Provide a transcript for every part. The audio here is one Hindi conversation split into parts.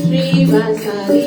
Sri Vasari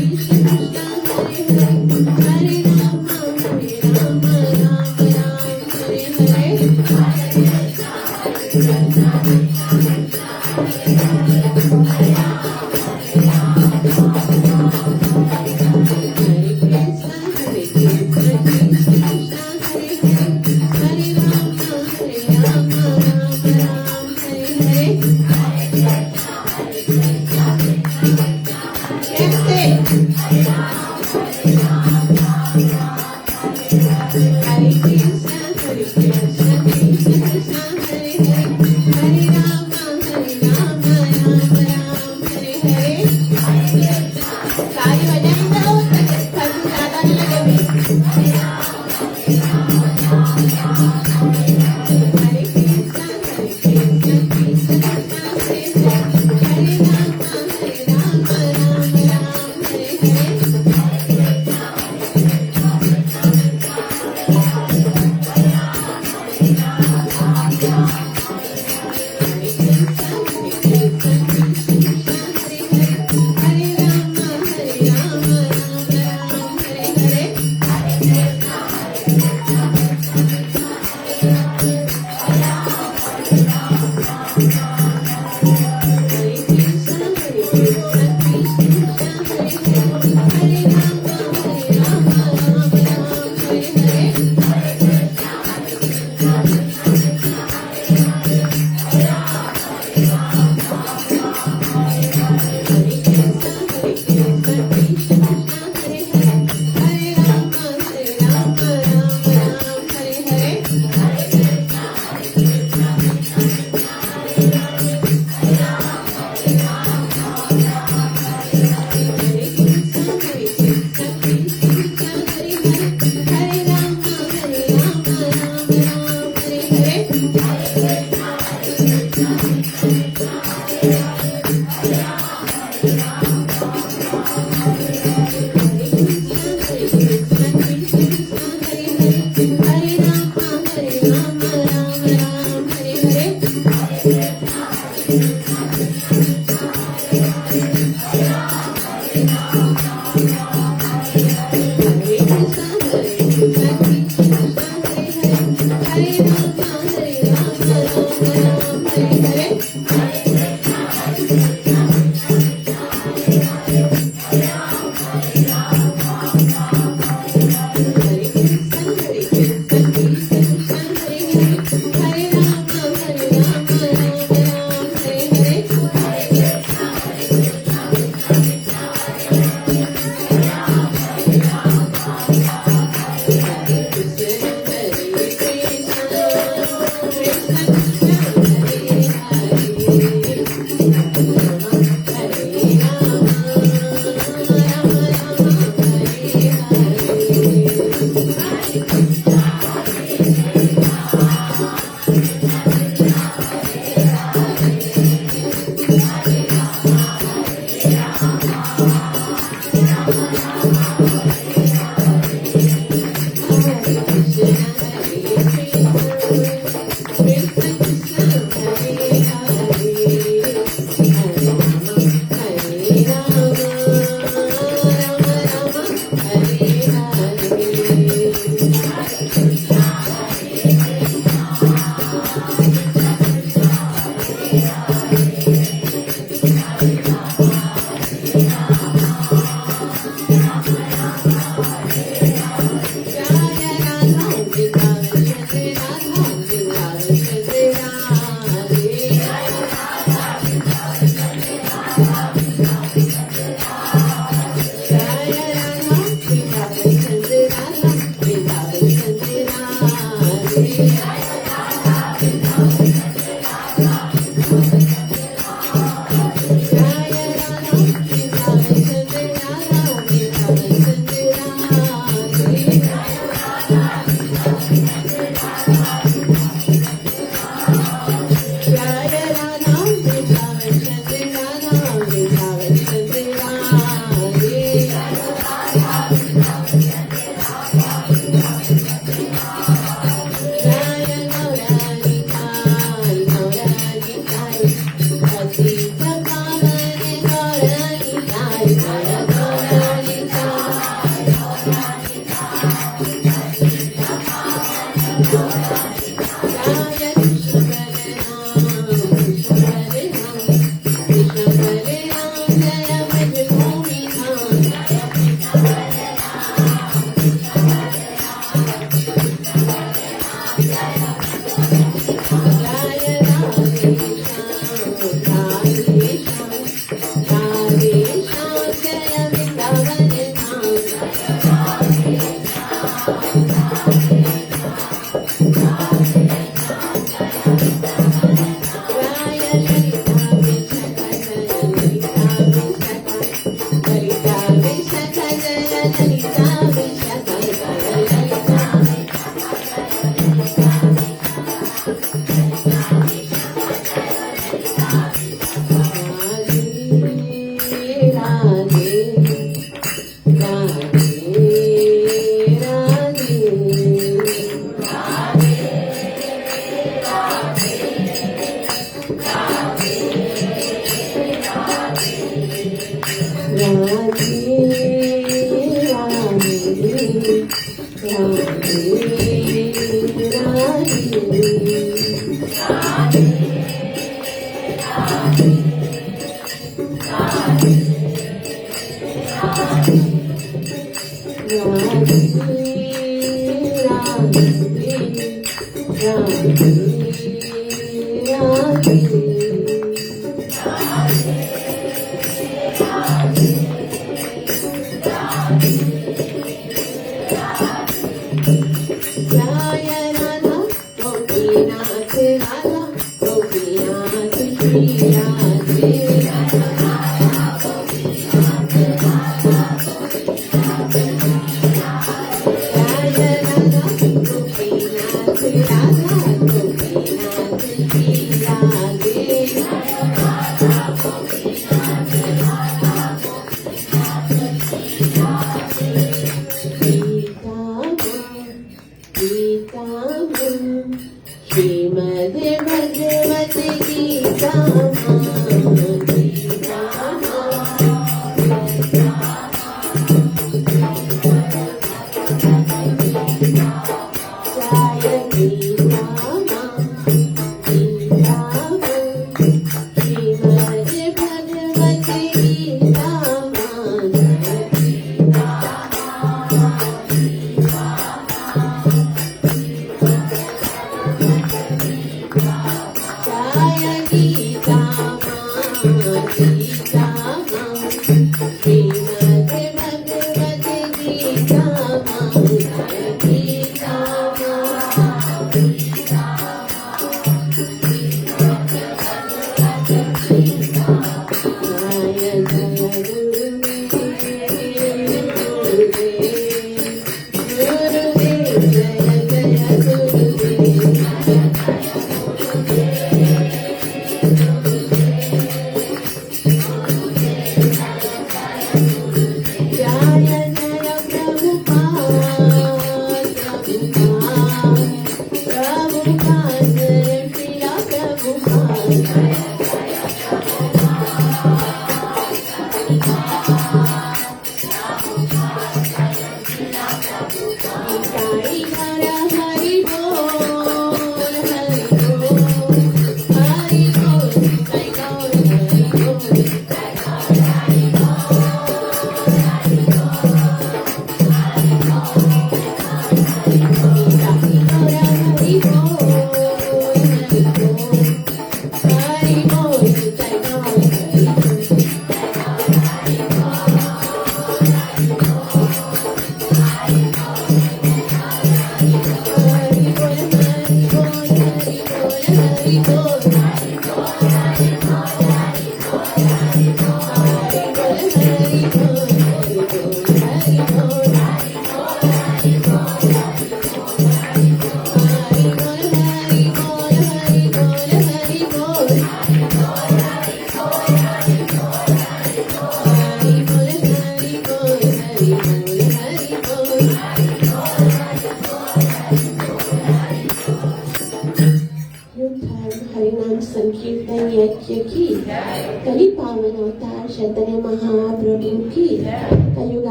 Hare Rama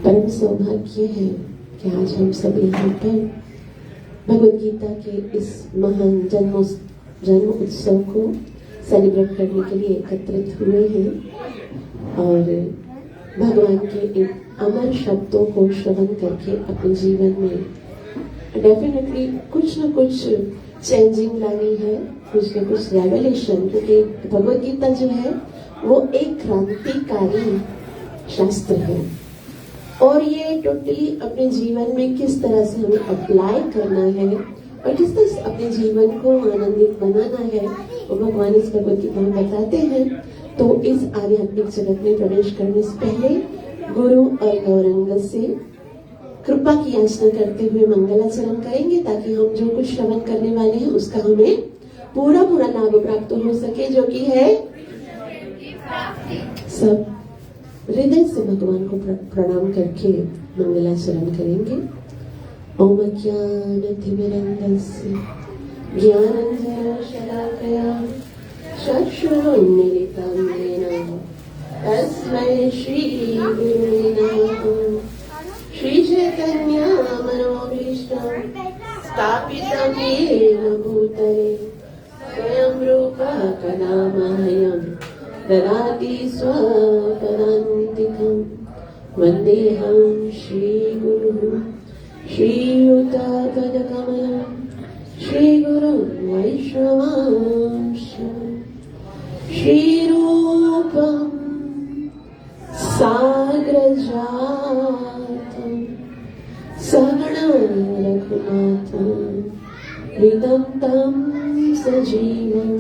परम सौभाग्य है कि आज हम सब यहाँ पर भगवद गीता के इस महान जन्म उत्सव को सेलिब्रेट करने के लिए एकत्रित हुए हैं और भगवान के इन अमर शब्दों को श्रवण करके अपने जीवन में डेफिनेटली कुछ न कुछ चेंजिंग लानी है, कुछ न कुछ रेवलेशन, क्योंकि भगवद गीता जो है वो एक क्रांतिकारी शास्त्र है और ये टोटली अपने जीवन में किस तरह से हमें अप्लाई करना है और किस तरह से अपने जीवन को आनंदित बनाना है वो भगवान इस भगवद गीता में बताते हैं। तो इस आध्यात्मिक जगत में प्रवेश करने से पहले गुरु और गौरंग से कृपा की याचना करते हुए मंगलाचरण करेंगे ताकि हम जो कुछ श्रवण करने वाले हैं उसका हमें पूरा लाभ प्राप्त हो सके, जो कि है सब हृदय से भगवान को प्रणाम करके मंगलाचरण करेंगे। ओम ज्ञानतिमिरन्धस्य ज्ञानञ्जनशलाकया चक्षुरुन्मीलितं येन तस्मै श्रीगुरुवे नमः। श्रीचैतन्यमनोभीष्टं स्थापितं येन भूतले स्वयं रूपः कदा मह्यं ददाति स्वपदान्तिकम्। वन्देऽहं श्रीगुरुः श्रीयुतापदकमलं श्रीगुरुं वैष्णवांश। श्रीरूपं साग्रजातं सगुणं रघुनाथं विदन्तं सजीवं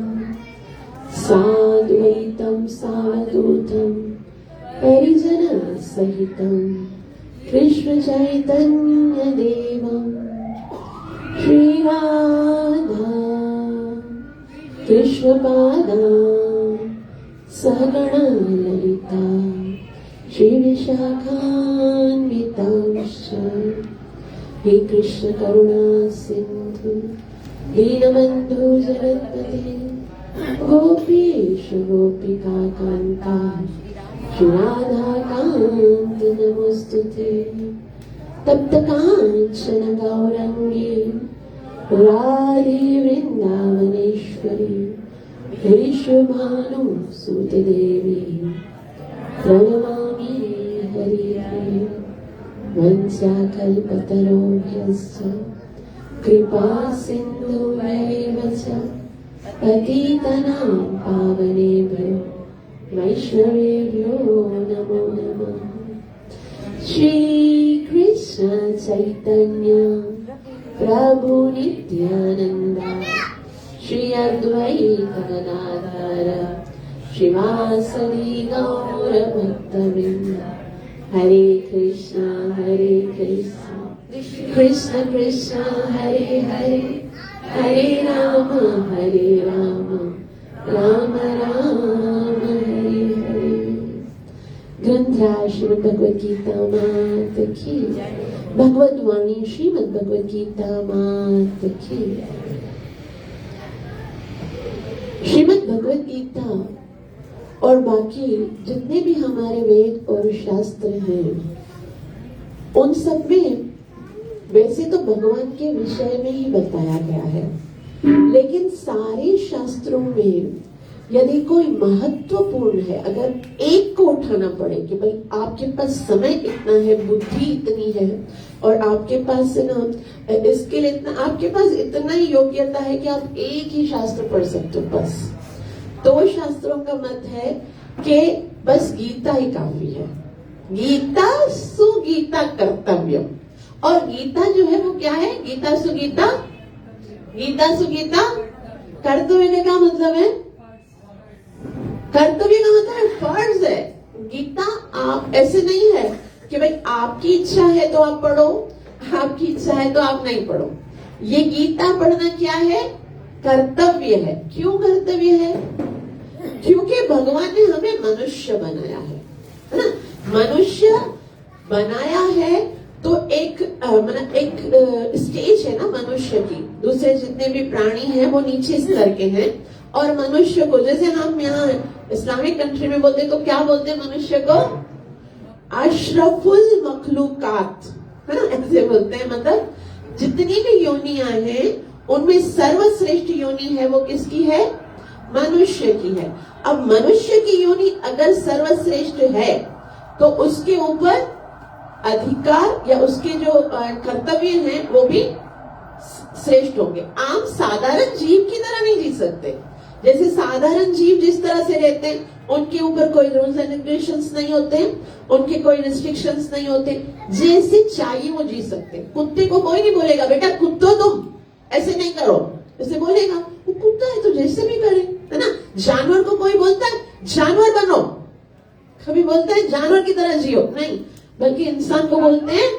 साद्वैतं सावधूतं परिजनसहितं कृष्णचैतन्यदेवं श्रीराधा कृष्णपादां सगुणं ललिता श्रीविशाखान्वितांश्च। हे कृष्ण करुणा सिन्धु दीनबन्धु जगत्पते गोपीश गोपिका कान्ता श्रीराधा कान्त नमोस्तुते। तप्त काञ्चन गौरङ्गी राधे वृन्दावनेश्वरी वृषभानुसुते देवी प्रणमामि हरिः। वंशाकल्पतरोभ्यश्च कृपा सिन्धुभ्यैव च पतितनां पावनेभ्यो वैष्णवेभ्यो नमो नमः। श्रीकृष्ण चैतन्य प्रभु नित्यानन्द श्री अद्वैत गदाधर श्रीवासदि गौरभक्तवृन्द। हरे कृष्ण कृष्ण कृष्ण हरे हरे हरे राम राम राम हरे हरे। ग्रंथराज श्रीमद् भगवद गीता मात की, भगवद वाणी श्रीमद् भगवद गीता मात की। श्रीमद् भगवद गीता और बाकी जितने भी हमारे वेद और शास्त्र हैं, उन सब में वैसे तो भगवान के विषय में ही बताया गया है, लेकिन सारे शास्त्रों में यदि कोई महत्वपूर्ण है, अगर एक को उठाना पड़े कि भाई आपके पास समय इतना है, बुद्धि इतनी है और आपके पास ना इसके लिए इतना, आपके पास इतना ही योग्यता है कि आप एक ही शास्त्र पढ़ सकते हो बस, तो शास्त्रों का मत है कि बस गीता ही काफी है। गीता सुगीता कर्तव्यम, और गीता जो है वो क्या है? गीता सुगीता कर्तव्य का क्या मतलब है? कर्तव्य का मतलब है फर्ज है। गीता आप ऐसे नहीं है कि भाई आपकी इच्छा है तो आप पढ़ो, आपकी इच्छा है तो आप नहीं पढ़ो। ये गीता पढ़ना क्या है? कर्तव्य है। क्यों कर्तव्य है? क्योंकि भगवान ने हमें मनुष्य बनाया है ना। मनुष्य बनाया है तो एक स्टेज है ना मनुष्य की। दूसरे जितने भी प्राणी हैं वो नीचे स्तर के हैं, और मनुष्य को, जैसे हम यहाँ इस्लामिक कंट्री में बोलते तो क्या बोलते हैं मनुष्य को? अशरफुल मखलूकात, है ना, ऐसे बोलते हैं। मतलब जितनी भी योनियां हैं उनमें सर्वश्रेष्ठ योनि है वो किसकी है? मनुष्य की है। अब मनुष्य की योनि अगर सर्वश्रेष्ठ है तो उसके ऊपर अधिकार या उसके जो कर्तव्य हैं वो भी श्रेष्ठ होंगे। आम साधारण जीव की तरह नहीं जी सकते। जैसे साधारण जीव जिस तरह से रहते हैं उनके ऊपर कोई रूल्स एंड रेगुलेशंस नहीं होते, उनके कोई रिस्ट्रिक्शंस नहीं होते, जैसे चाहिए वो जी सकते। कुत्ते को कोई नहीं बोलेगा बेटा कुत्तो तुम ऐसे नहीं करो, ऐसे बोलेगा वो कुत्ता है तो जैसे भी करे, है ना। जानवर को कोई बोलता है जानवर बनो, कभी बोलता है जानवर की तरह जियो? नहीं, बल्कि इंसान को बोलते हैं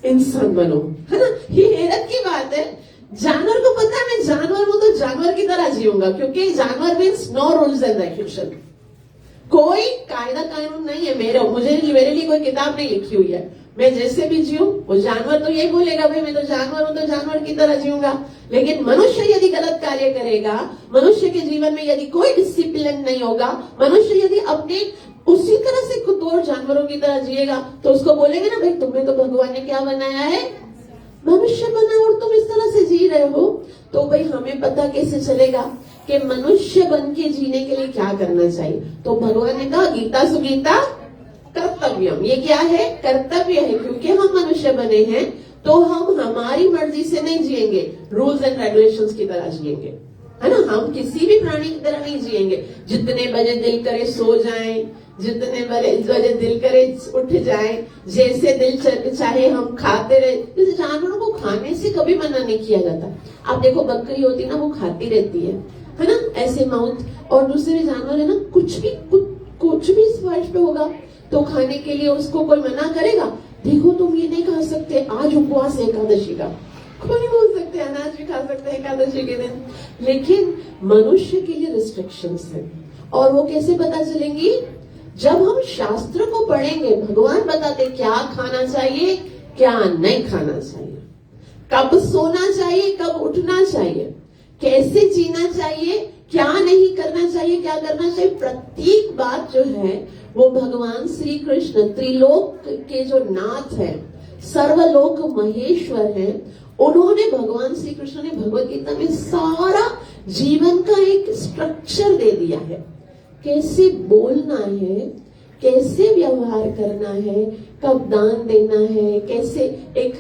इंसान बनो, है ना। ये हैरत की बात है। जानवर को पता है मैं जानवर हूं तो जानवर की तरह जीऊंगा, क्योंकि जानवर means no rules and regulation. कोई कायदा कानून नहीं है मेरे लिए कोई किताब नहीं लिखी हुई है। मैं जैसे भी जीऊं, वो जानवर तो यही बोलेगा भाई मैं तो जानवर हूं तो जानवर की तरह जीऊंगा। लेकिन मनुष्य यदि गलत कार्य करेगा, मनुष्य के जीवन में यदि कोई डिसिप्लिन नहीं होगा, मनुष्य यदि अपने उसी तरह से कुत्तों और जानवरों की तरह जिएगा, तो उसको बोलेंगे ना भाई तुम्हें तो भगवान ने क्या बनाया है, मनुष्य बना, और तुम इस तरह से जी रहे हो। तो भाई हमें पता कैसे चलेगा कि मनुष्य बन के जीने के लिए क्या करना चाहिए। तो भगवान ने कहा गीता सुगीता कर्तव्यम, ये क्या है, कर्तव्य है। क्योंकि हम मनुष्य बने हैं तो हम हमारी मर्जी से नहीं जिएंगे, रूल्स एंड रेगुलेशंस की तरह जिएंगे, है ना। हम किसी भी प्राणी की तरह नहीं जिएंगे। जितने बजे दिल करे सो जाएं, जितने बजे दिल करे उठ जाएं, जैसे दिल चाहे हम खाते रहे। जैसे जानवरों को खाने से कभी मना नहीं किया जाता। आप देखो बकरी होती है ना, वो खाती रहती है ना, ऐसे माउथ। और दूसरे जानवर है ना, कुछ भी स्पर्श पे होगा तो खाने के लिए उसको कोई मना करेगा, देखो तुम ये नहीं खा सकते, आज उपवास है एकादशी का, कोई नहीं बोल सकते, अनाज भी खा सकते हैं एकादशी के दिन। लेकिन मनुष्य के लिए रिस्ट्रिक्शंस है। और वो कैसे पता चलेंगी, जब हम शास्त्र को पढ़ेंगे, भगवान बताते क्या खाना चाहिए क्या नहीं खाना चाहिए, कब सोना चाहिए कब उठना चाहिए, कैसे जीना चाहिए, क्या नहीं करना चाहिए, क्या करना चाहिए। प्रत्येक बात जो है वो भगवान श्री कृष्ण त्रिलोक के जो नाथ है, सर्वलोक महेश्वर है, उन्होंने, भगवान श्री कृष्ण ने भगवत गीता में सारा जीवन का एक स्ट्रक्चर दे दिया है। कैसे बोलना है, कैसे व्यवहार करना है, कब दान देना है, कैसे एक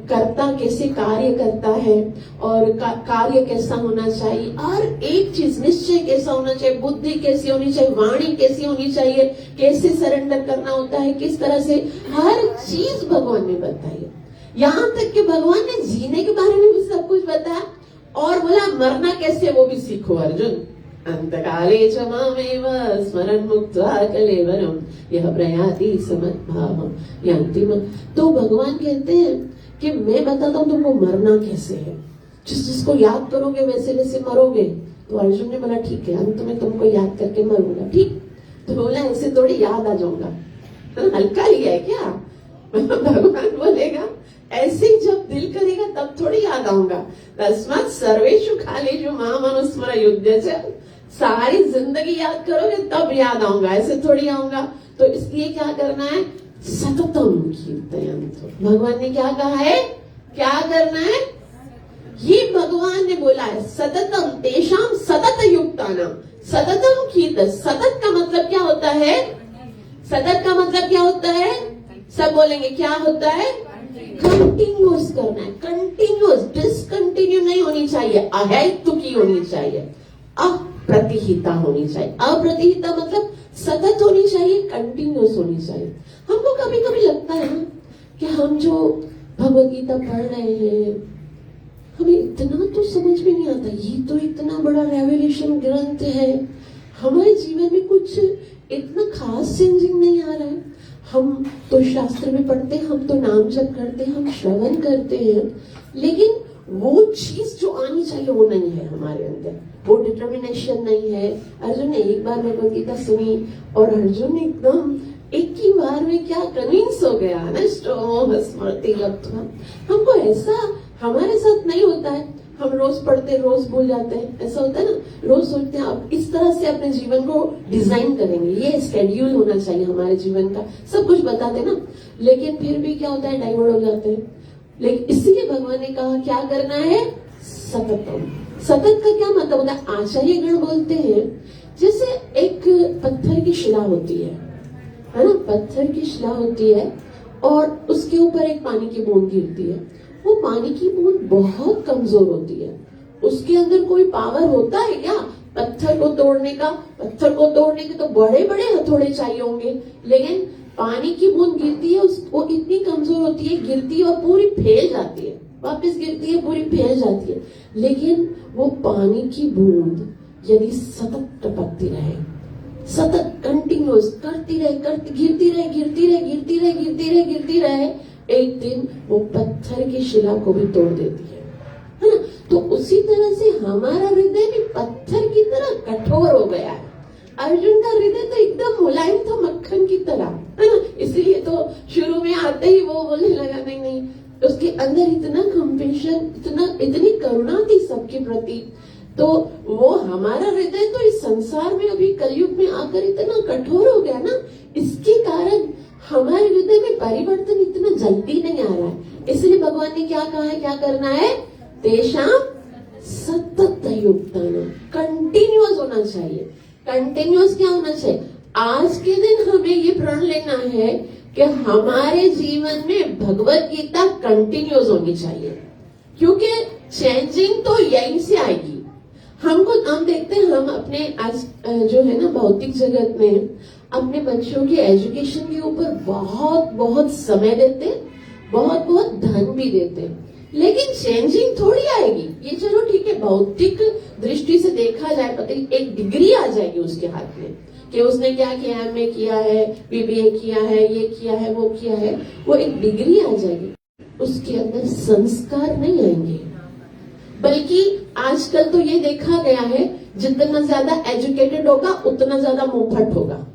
कर्ता कैसे कार्य करता है, और कार्य कैसा होना चाहिए, और एक चीज निश्चय कैसा होना चाहिए, बुद्धि कैसी होनी चाहिए, वाणी कैसी होनी चाहिए, कैसे सरेंडर करना होता है, किस तरह से, हर चीज भगवान ने बताई। यहाँ तक कि भगवान ने जीने के बारे में भी सब कुछ बताया, और बोला मरना कैसे वो भी सीखो अर्जुन। अंतकाले च मामेव स्मरन् मुक्त्वा कलेवरम् यः प्रयाति समद्भावम् यान्ति माम्। तो भगवान कहते हैं कि मैं बताता हूँ तुमको मरना कैसे है, जिसको याद करोगे वैसे वैसे मरोगे। तो अर्जुन ने बोला ठीक है, अंत में तुमको याद करके मरूंगा। ठीक, तो बोला ऐसे थोड़ी याद आ जाऊंगा, हल्का लिया है क्या। भगवान बोलेगा ऐसे ही जब दिल करेगा तब थोड़ी याद आऊंगा। तस्मात् सर्वेषु कालेषु माम् अनुस्मर युध्यते, सारी जिंदगी याद करोगे तब याद आऊंगा, ऐसे थोड़ी आऊंगा। तो इसलिए क्या करना है, सततम कीर्तयन्तु। भगवान ने क्या कहा है, क्या करना है, ये भगवान ने बोला है, सततम तेषाम सतत युक्तानाम सततम कीर्त। सतत का मतलब क्या होता है, सतत का मतलब क्या होता है, सब बोलेंगे क्या होता है, कंटिन्यूस करना है, कंटिन्यूस, डिसकंटिन्यू नहीं होनी चाहिए, अहेतुकी होनी चाहिए, अप्रतिहिता होनी चाहिए। अप्रतिहिता मतलब सतत होनी चाहिए, कंटिन्यूस होनी चाहिए। हमको कभी कभी लगता है ना कि हम जो भगवत गीता पढ़ रहे हैं, हमें इतना तो समझ में नहीं आता, ये तो इतना बड़ा रेवल्यूशन ग्रंथ है, हमारे जीवन में कुछ इतना खास चेंजिंग नहीं आ रहा है। हम तो शास्त्र में पढ़ते हैं, हम तो नाम जप करते हैं, हम श्रवण करते हैं, लेकिन वो चीज जो आनी चाहिए वो नहीं है हमारे अंदर, वो डिटर्मिनेशन नहीं है। अर्जुन ने एक बार भगवत गीता सुनी और अर्जुन एकदम एक ही बार में क्या कन्विंस हो गया ना, स्मृति लब्ध्वा। हमको ऐसा हमारे साथ नहीं होता है, हम रोज पढ़ते रोज भूल जाते हैं, ऐसा होता है ना, रोज सोचते हैं आप इस तरह से अपने जीवन को डिजाइन करेंगे, ये स्केड्यूल होना चाहिए हमारे जीवन का, सब कुछ बताते ना, लेकिन फिर भी क्या होता है, डाइवर्ट हो जाते हैं। लेकिन इसलिए भगवान ने कहा क्या करना है, सततम। सतत का क्या मतलब होता है, आचार्य गण बोलते हैं जैसे एक पत्थर की शिला होती है ना, पत्थर की शिला होती है और उसके ऊपर एक पानी की बूंद गिरती है, वो पानी की बूंद बहुत कमजोर होती है, उसके अंदर कोई पावर होता है क्या पत्थर को तोड़ने का। पत्थर को तोड़ने के तो बड़े बड़े हथौड़े चाहिए होंगे, लेकिन पानी की बूंद गिरती है, वो इतनी कमजोर होती है, गिरती है और पूरी फैल जाती है, वापस गिरती है पूरी फैल जाती है। लेकिन वो पानी की बूंद यदि सतत टपकती रहे, सतत कंटिन्यूस करती रहे, गिरती रहे गिरती रहे गिरती रहे गिरती रहे गिरती रहे, एक दिन वो पत्थर की शिला को भी तोड़ देती है ना। तो उसी तरह से हमारा हृदय भी पत्थर की तरह कठोर हो गया है। अर्जुन का हृदय तो एकदम मुलायम था, मक्खन की तरह, है ना। इसलिए तो शुरू में आते ही वो बोलने लगा नहीं नहीं, उसके अंदर इतना कंपेशन, इतनी करुणा थी सबके प्रति। तो वो हमारा हृदय तो इस संसार में अभी कलयुग में आकर इतना कठोर हो गया ना, इसके कारण हमारे हृदय में परिवर्तन इतना जल्दी नहीं आ रहा है। इसलिए भगवान ने क्या कहा है, क्या करना है, तेषां सतत युक्तानां, कंटिन्यूअस होना चाहिए। कंटिन्यूअस क्या होना चाहिए, आज के दिन हमें ये प्रण लेना है कि हमारे जीवन में भगवत गीता कंटिन्यूअस होनी चाहिए, क्योंकि चेंजिंग तो यहीं से आएगी। हम देखते हैं, हम अपने आज जो है ना भौतिक जगत में अपने बच्चों के एजुकेशन के ऊपर बहुत बहुत समय देते, बहुत बहुत धन भी देते, लेकिन चेंजिंग थोड़ी आएगी। ये चलो ठीक है, भौतिक दृष्टि से देखा जाए पता एक डिग्री आ जाएगी उसके हाथ में कि उसने क्या किया, एमए किया है, बीबीए किया है, ये किया है, वो किया है, वो एक डिग्री आ जाएगी। उसके अंदर संस्कार नहीं आएंगे। बल्कि आजकल तो ये देखा गया है, जितना ज्यादा एजुकेटेड होगा उतना ज्यादा मुंहफट होगा।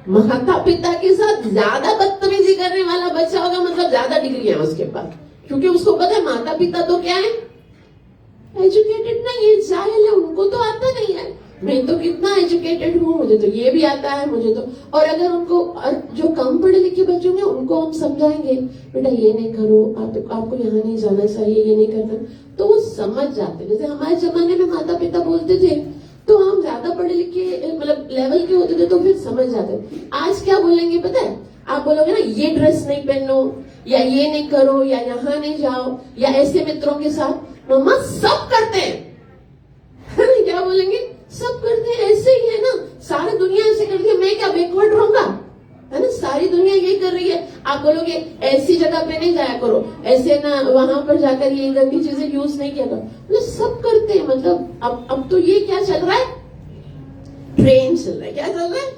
माता पिता के साथ ज्यादा बदतमीजी करने वाला बच्चा होगा, मतलब ज्यादा डिग्री है उसके पास, क्योंकि उसको पता है माता पिता तो क्या है, एजुकेटेड नहीं है, जाहिल है, उनको तो आता नहीं है। मैं तो कितना एजुकेटेड हूँ, मुझे तो ये भी आता है, मुझे तो। और अगर उनको, जो कम पढ़े लिखे बच्चे होंगे उनको हम समझाएंगे, बेटा ये नहीं करो, आपको यहाँ नहीं जाना चाहिए, ये नहीं करना, तो वो समझ जाते। जैसे हमारे जमाने में माता पिता बोलते थे तो हम ज्यादा पढ़े लिखे मतलब लेवल के होते थे तो फिर समझ जाते। आज क्या बोलेंगे पता है, आप बोलोगे ना ये ड्रेस नहीं पहनो, या ये नहीं करो, या यहाँ नहीं जाओ, या ऐसे मित्रों के साथ, मम्मा सब करते हैं क्या बोलेंगे, सब करते हैं, ऐसे ही है ना, सारी दुनिया ऐसे करती है, मैं क्या बैकवर्ड रहूंगा, है ना, सारी दुनिया ये कर रही है। आप बोलोगे ऐसी जगह पे नहीं जाया करो, ऐसे ना वहां पर जाकर ये गंदी चीजें यूज नहीं किया करो, मतलब सब करते हैं। मतलब अब तो ये क्या चल रहा है, ट्रेन चल रहा है, क्या चल रहा है,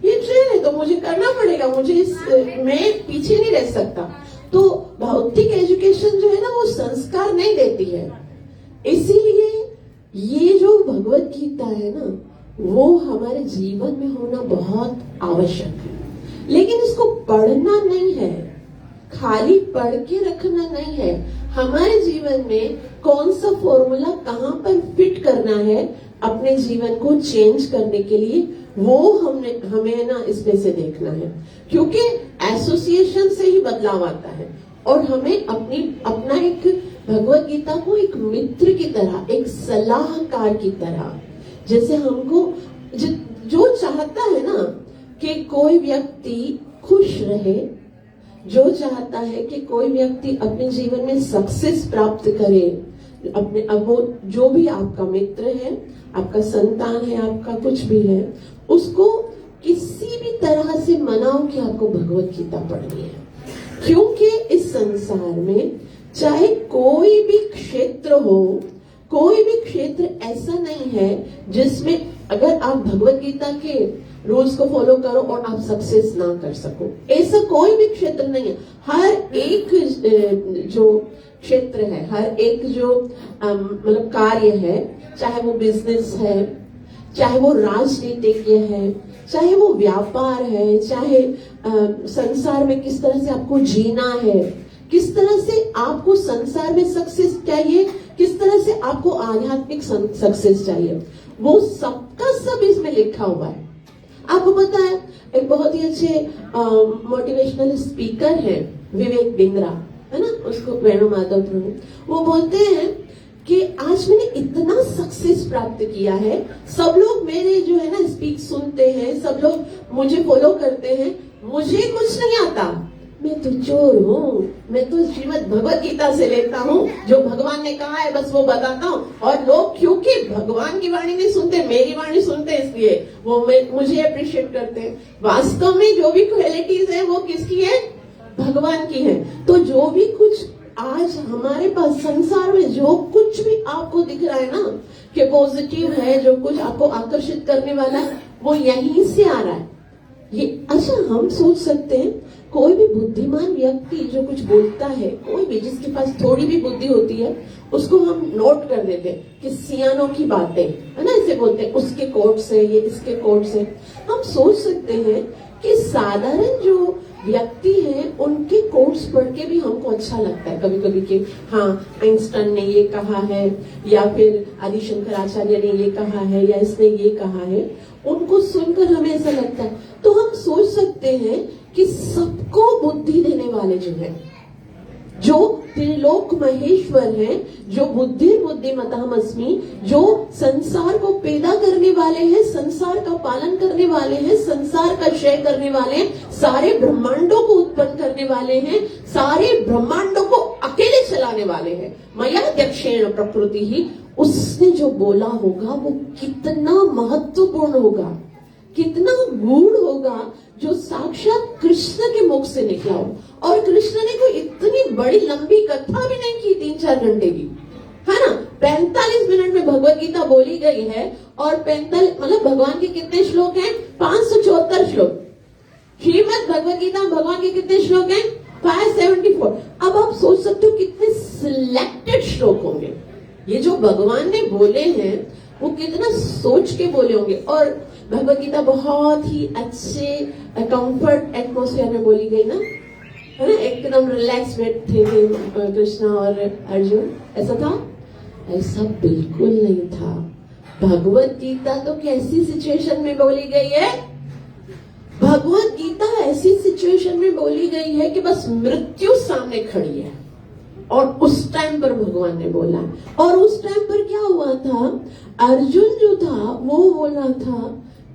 ये ट्रेन है तो मुझे करना पड़ेगा, मैं पीछे नहीं रह सकता। तो भौतिक एजुकेशन जो है ना वो संस्कार नहीं देती है। इसीलिए ये जो भगवत गीता है ना वो हमारे जीवन में होना बहुत आवश्यक है। लेकिन इसको पढ़ना नहीं है, खाली पढ़ के रखना नहीं है, हमारे जीवन में कौन सा फॉर्मूला कहां पर फिट करना है अपने जीवन को चेंज करने के लिए, वो हमें ना इसमें से देखना है। क्योंकि एसोसिएशन से ही बदलाव आता है, और हमें अपना एक भगवत गीता को एक मित्र की तरह, एक सलाहकार की तरह, जैसे हमको जो चाहता है ना कि कोई व्यक्ति खुश रहे, जो चाहता है कि कोई व्यक्ति अपने जीवन में सक्सेस प्राप्त करे, अब वो जो भी आपका मित्र है, आपका संतान है, आपका कुछ भी है, उसको किसी भी तरह से मनाओ कि आपको भगवत गीता पढ़नी है। क्योंकि इस संसार में चाहे कोई भी क्षेत्र हो, कोई भी क्षेत्र ऐसा नहीं है जिसमें अगर आप भगवत गीता के रूल्स को फॉलो करो और आप सक्सेस ना कर सको, ऐसा कोई भी क्षेत्र नहीं है। हर एक जो क्षेत्र है, हर एक जो मतलब कार्य है, चाहे वो बिजनेस है, चाहे वो राजनीतिज्ञ है, चाहे वो व्यापार है, चाहे संसार में किस तरह से आपको जीना है, किस तरह से आपको संसार में सक्सेस चाहिए, किस तरह से आपको आध्यात्मिक सक्सेस चाहिए, वो सबका सब इसमें लिखा हुआ है। आपको पता है एक बहुत ही अच्छे मोटिवेशनल स्पीकर है विवेक बिंद्रा, है ना, उसको वेणु माधव प्रभु, वो बोलते हैं कि आज मैंने इतना सक्सेस प्राप्त किया है, सब लोग मेरे जो है ना स्पीच सुनते हैं, सब लोग मुझे फॉलो करते हैं, मुझे कुछ नहीं आता, मैं तो चोर हूँ, मैं तो श्रीमद् भगवत गीता से लेता हूँ, जो भगवान ने कहा है बस वो बताता हूँ। और लोग क्योंकि भगवान की वाणी नहीं सुनते, मेरी वाणी सुनते, इसलिए वो मुझे अप्रिशिएट करते हैं। वास्तव में जो भी क्वालिटीज है वो किसकी है, भगवान की है। तो जो भी कुछ आज हमारे पास संसार में जो कुछ भी आपको दिख रहा है ना कि पॉजिटिव है, जो कुछ आपको आकर्षित करने वाला है, वो यहीं से आ रहा है। ये अच्छा हम सोच सकते हैं कोई भी बुद्धिमान व्यक्ति जो कुछ बोलता है, कोई भी जिसके पास थोड़ी भी बुद्धि होती है, उसको हम नोट कर देते हैं कि सियानों की बातें, है ना, इसे बोलते हैं, उसके कोट से, ये इसके कोट से। हम सोच सकते हैं कि साधारण जो व्यक्ति हैं उनके कोट्स पढ़ के भी हमको अच्छा लगता है कभी कभी कि हाँ आइंस्टाइन ने ये कहा है, या फिर आदि शंकराचार्य ने ये कहा है, या इसने ये कहा है, उनको सुनकर हमें ऐसा लगता है। तो हम सोच सकते हैं कि सबको बुद्धि देने वाले जो है, जो त्रिलोक महेश्वर हैं, जो बुद्धिमतामस्मि, जो संसार को पैदा करने वाले हैं, संसार का पालन करने वाले हैं, संसार का क्षय करने वाले हैं, सारे ब्रह्मांडों को उत्पन्न करने वाले हैं, सारे ब्रह्मांडों को अकेले चलाने वाले हैं, मयाध्यक्षेण प्रकृति ही, उसने जो बोला होगा वो कितना महत्वपूर्ण होगा, कितना गूढ़ होगा, जो साक्षात कृष्ण के मुख से निकला हो। और कृष्ण ने कोई इतनी बड़ी लंबी कथा भी नहीं की 3-4 घंटे की, है ना। 45 मिनट में भगवत गीता बोली गई है, और 45 मतलब भगवान के कितने श्लोक हैं? 574 श्लोक। श्रीमद् भगवत गीता भगवान के कितने श्लोक हैं? 574। अब आप सोच सकते हो कितने सिलेक्टेड श्लोक होंगे। ये जो भगवान ने बोले हैं वो कितना सोच के बोले होंगे। और भगवत गीता बहुत ही अच्छे कंफर्ट एटमॉस्फेयर में बोली गई ना, है ना, एकदम रिलैक्स बैठे थे कृष्ण और अर्जुन, ऐसा था? ऐसा बिल्कुल नहीं था। भगवत गीता तो कैसी सिचुएशन में बोली गई है? भगवत गीता ऐसी सिचुएशन में बोली गई है कि बस मृत्यु सामने खड़ी है, और उस टाइम पर भगवान ने बोला। और उस टाइम पर क्या हुआ था? अर्जुन जो था वो बोला था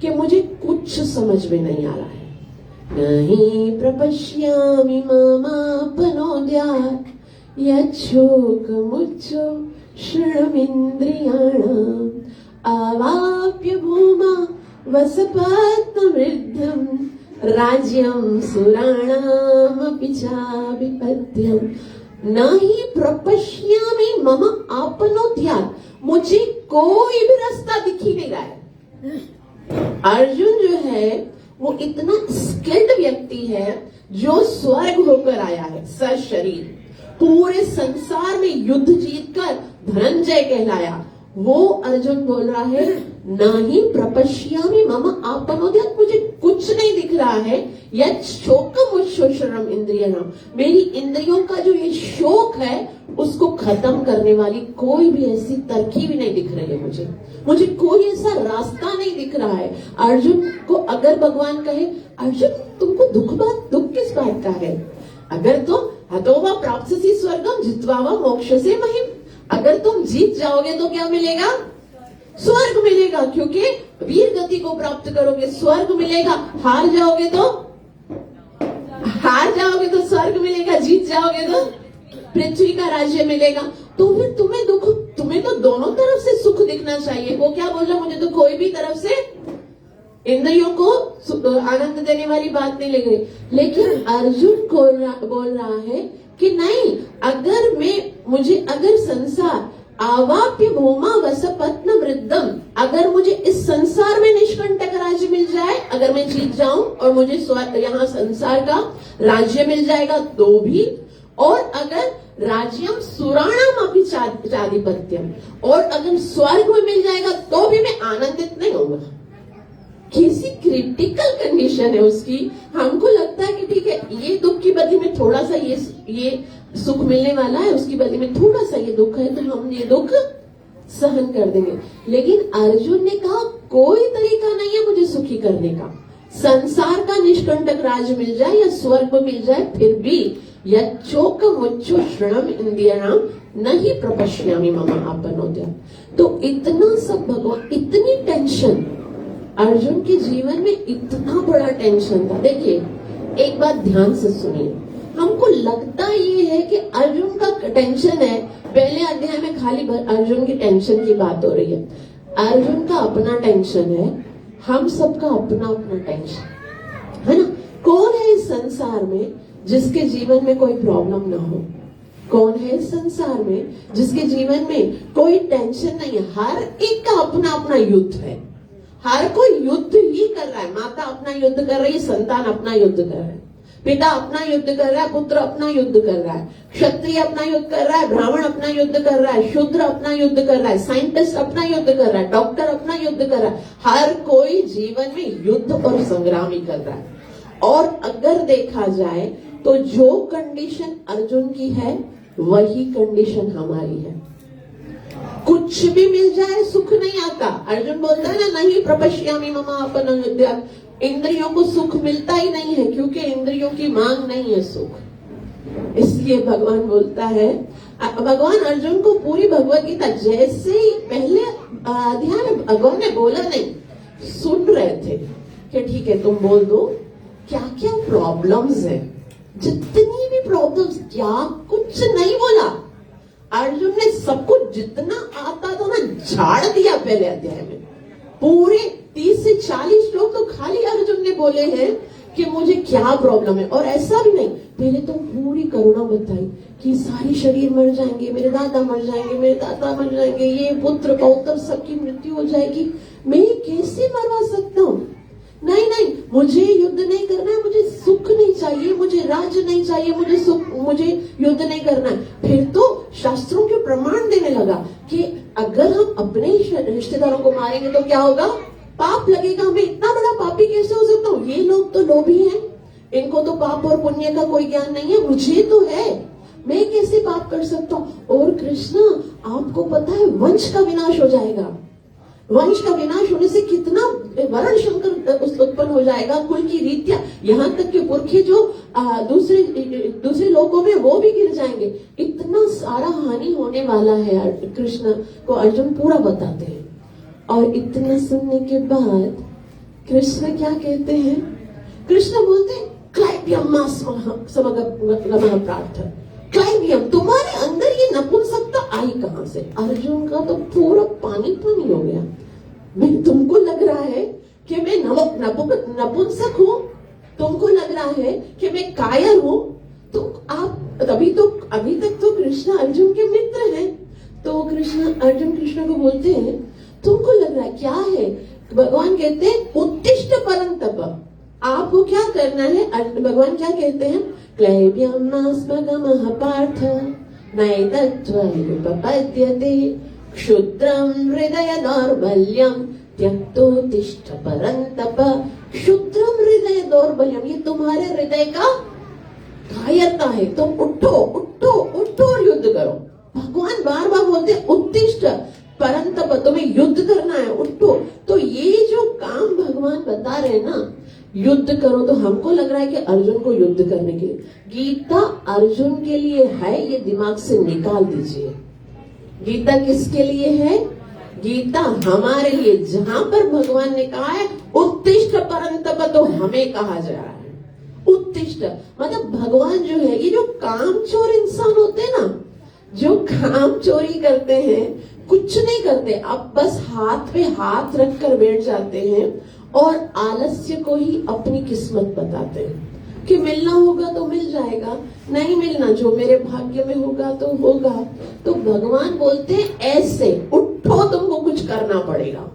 कि मुझे कुछ समझ में नहीं आ रहा है, नहीं प्रपश्यामि ममापनोद्यात् यच्छोकमुच्छो श्रृणमिन्द्रियाणाम् अवाप्य भूमा वसपत्नवृद्धम् राज्यं सुराणामपि चाभिपत्यम् नहीं प्रपश्यामि मम आपनोद्यात्, मुझे कोई भी रास्ता दिख ही नहीं रहा है। अर्जुन जो है वो इतना स्किल्ड व्यक्ति है जो स्वर्ग होकर आया है, सशरीर, पूरे संसार में युद्ध जीतकर धनंजय कहलाया। वो अर्जुन बोल रहा है नहीं प्रपश्यामि मम आपनोद्यात्, मुझे कुछ नहीं दिख रहा है, यत् शोकमुच्छोषणम् इंद्रियाणाम्, मेरी इंद्रियों का जो ये शोक है उसको खत्म करने वाली कोई भी ऐसी तरकीब नहीं दिख रही है मुझे कोई ऐसा रास्ता नहीं दिख रहा है। अर्जुन को अगर भगवान कहे अर्जुन तुमको दुख किस बात का है? अगर तुम हतोवा प्राप्स्यसि स्वर्गम जित्वा वा मोक्षसे महिम, अगर तुम जीत जाओगे तो क्या मिलेगा? स्वर्ग मिलेगा, क्योंकि वीर गति को प्राप्त करोगे स्वर्ग मिलेगा। हार जाओगे तो स्वर्ग मिलेगा, जीत जाओगे तो पृथ्वी का राज्य मिलेगा। तो फिर तुम्हें तो दोनों तरफ से सुख दिखना चाहिए। वो क्या बोल रहा, मुझे तो कोई भी तरफ से इंद्रियों को आनंद देने वाली बात नहीं लग रही। लेकिन अर्जुन बोल रहा है कि नहीं, अगर संसार आवाप्य भूमा वसपत्न वृद्धम, अगर मुझे इस संसार में निष्कंटक राज्य मिल जाए, अगर मैं जीत जाऊं और मुझे यहाँ संसार का राज्य मिल जाएगा तो भी, और अगर राज्यम सुराणाम अपि चाधिपत्यम, और अगर स्वर्ग में मिल जाएगा तो भी मैं आनंदित नहीं होगा। कैसी क्रिटिकल कंडीशन है उसकी। हमको लगता है कि ठीक है, ये दुख की बदले में थोड़ा सा ये सुख मिलने वाला है, उसकी बदले में थोड़ा सा ये दुख है, तो हम ये दुख सहन कर देंगे। लेकिन अर्जुन ने कहा कोई तरीका नहीं है मुझे सुखी करने का। संसार का निष्कंटक राज्य मिल जाए या स्वर्ग मिल जाए, फिर भी यच्चोकमुच्छो श्रृणम इंद्रियाणाम् नहीं प्रपश्यामि मम आपनोद्यात्। तो इतना सब भगवान, इतनी टेंशन अर्जुन के जीवन में, इतना बड़ा टेंशन था। देखिए एक बात ध्यान से सुनिए, हमको लगता ये है कि अर्जुन का टेंशन है, पहले अध्याय में खाली अर्जुन की टेंशन की बात हो रही है। अर्जुन का अपना टेंशन है, हम सबका अपना अपना टेंशन है ना। कौन है इस संसार में जिसके जीवन में कोई प्रॉब्लम ना हो? कौन है इस संसार में जिसके जीवन में कोई टेंशन नहीं है? हर एक का अपना अपना युद्ध है, हर कोई युद्ध ही कर रहा है। माता अपना युद्ध कर रही है, संतान अपना युद्ध कर रहा है, पिता अपना युद्ध कर रहा है, पुत्र अपना युद्ध कर रहा है, क्षत्रिय अपना युद्ध कर रहा है, ब्राह्मण अपना युद्ध कर रहा है, शूद्र अपना युद्ध कर रहा है, साइंटिस्ट अपना युद्ध कर रहा है, डॉक्टर अपना युद्ध कर रहा है। हर कोई जीवन में युद्ध और संग्राम ही कर रहा है। और अगर देखा जाए तो जो कंडीशन अर्जुन की है वही कंडीशन हमारी है। कुछ भी मिल जाए सुख नहीं आता। अर्जुन बोलता है ना, नहीं प्रपश्यामि मम अपन विद्या, इंद्रियों को सुख मिलता ही नहीं है क्योंकि इंद्रियों की मांग नहीं है सुख। इसलिए भगवान बोलता है, भगवान अर्जुन को पूरी भगवत गीता जैसे ही पहले अध्याय में भगवान ने बोला नहीं, सुन रहे थे कि ठीक है तुम बोल दो क्या क्या प्रॉब्लम्स है, जितनी भी प्रॉब्लम्स, क्या कुछ नहीं बोला। अर्जुन ने सब कुछ जितना आता था ना झाड़ दिया पहले अध्याय में। पूरे 30 से 40 लोग तो खाली अर्जुन ने बोले हैं कि मुझे क्या प्रॉब्लम है। और ऐसा भी नहीं, पहले तो पूरी करुणा बताई कि सारे शरीर मर जाएंगे, मेरे दादा मर जाएंगे, मेरे दादा मर जाएंगे, ये पुत्र पौत्र सबकी मृत्यु हो जाएगी, मैं कैसे मरवा सकता हूँ। नहीं नहीं, मुझे युद्ध नहीं करना है, मुझे सुख नहीं चाहिए, मुझे राज्य नहीं चाहिए, मुझे युद्ध नहीं करना है। फिर तो शास्त्रों के प्रमाण देने लगा कि अगर हम अपने रिश्तेदारों को मारेंगे तो क्या होगा, पाप लगेगा। हमें इतना बड़ा पापी कैसे हो सकता हूँ, ये लोग तो लोभी हैं, इनको तो पाप और पुण्य का कोई ज्ञान नहीं है, मुझे तो है, मैं कैसे पाप कर सकता हूँ। और कृष्ण आपको पता है वंश का विनाश हो जाएगा, वंश का विनाश होने से कितना वर्ण शंकर उत्पन्न हो जाएगा, कुल की रीतियां, यहाँ तक के पुरखे जो दूसरे लोगों में वो भी गिर जाएंगे, इतना सारा हानि होने वाला है। कृष्ण को अर्जुन पूरा बताते हैं। और इतना सुनने के बाद कृष्ण क्या कहते हैं, कृष्ण बोलते हैं क्लैब्यम समगमः प्रार्थ, क्लैब्यम, तुम्हारे अंदर ये नपुंसकता आई कहां से। अर्जुन का तो पूरा पानी पानी हो गया। मैं, तुमको लग रहा है कि मैं नपुंसक हूँ, तुमको लग रहा है कि मैं कायर हूँ, तो आप अभी तक तो कृष्ण अर्जुन के मित्र हैं। तो अर्जुन कृष्ण को बोलते हैं तुमको लग रहा है क्या है। भगवान कहते हैं उत्तिष्ठ परंतप, आपको क्या करना है। भगवान क्या कहते हैं, क्लैब्यमास्मगमः पार्थ नैतत्त्वमुपपद्यते क्षुद्रं हृदय दौर्बल्यं त्यक्तोत्तिष्ठ परंतप। क्षुद्रम हृदय दौर्बल्यम, ये तुम्हारे हृदय का कायरता है, तुम उठो उठो उठो और युद्ध करो। भगवान बार बार बोलते उत्तिष्ठ परंतप, तुम्हें युद्ध करना है, उठो। तो ये जो काम भगवान बता रहे हैं ना, युद्ध करो, तो हमको लग रहा है कि अर्जुन को युद्ध करने के लिए, गीता अर्जुन के लिए है, ये दिमाग से निकाल दीजिए। गीता किसके लिए है, गीता हमारे लिए। जहां पर भगवान ने कहा है उत्तिष्ठ परंतप, तो हमें कहा जा रहा है उत्तिष्ठ, मतलब भगवान जो है, ये जो कामचोर इंसान होते हैं ना, जो काम चोरी करते हैं, कुछ नहीं करते, आप बस हाथ पे हाथ रखकर बैठ जाते हैं और आलस्य को ही अपनी किस्मत बताते हैं कि मिलना होगा तो मिल जाएगा, नहीं मिलना, जो मेरे भाग्य में होगा तो होगा। तो भगवान बोलते हैं ऐसे उठो, तुमको कुछ करना पड़ेगा।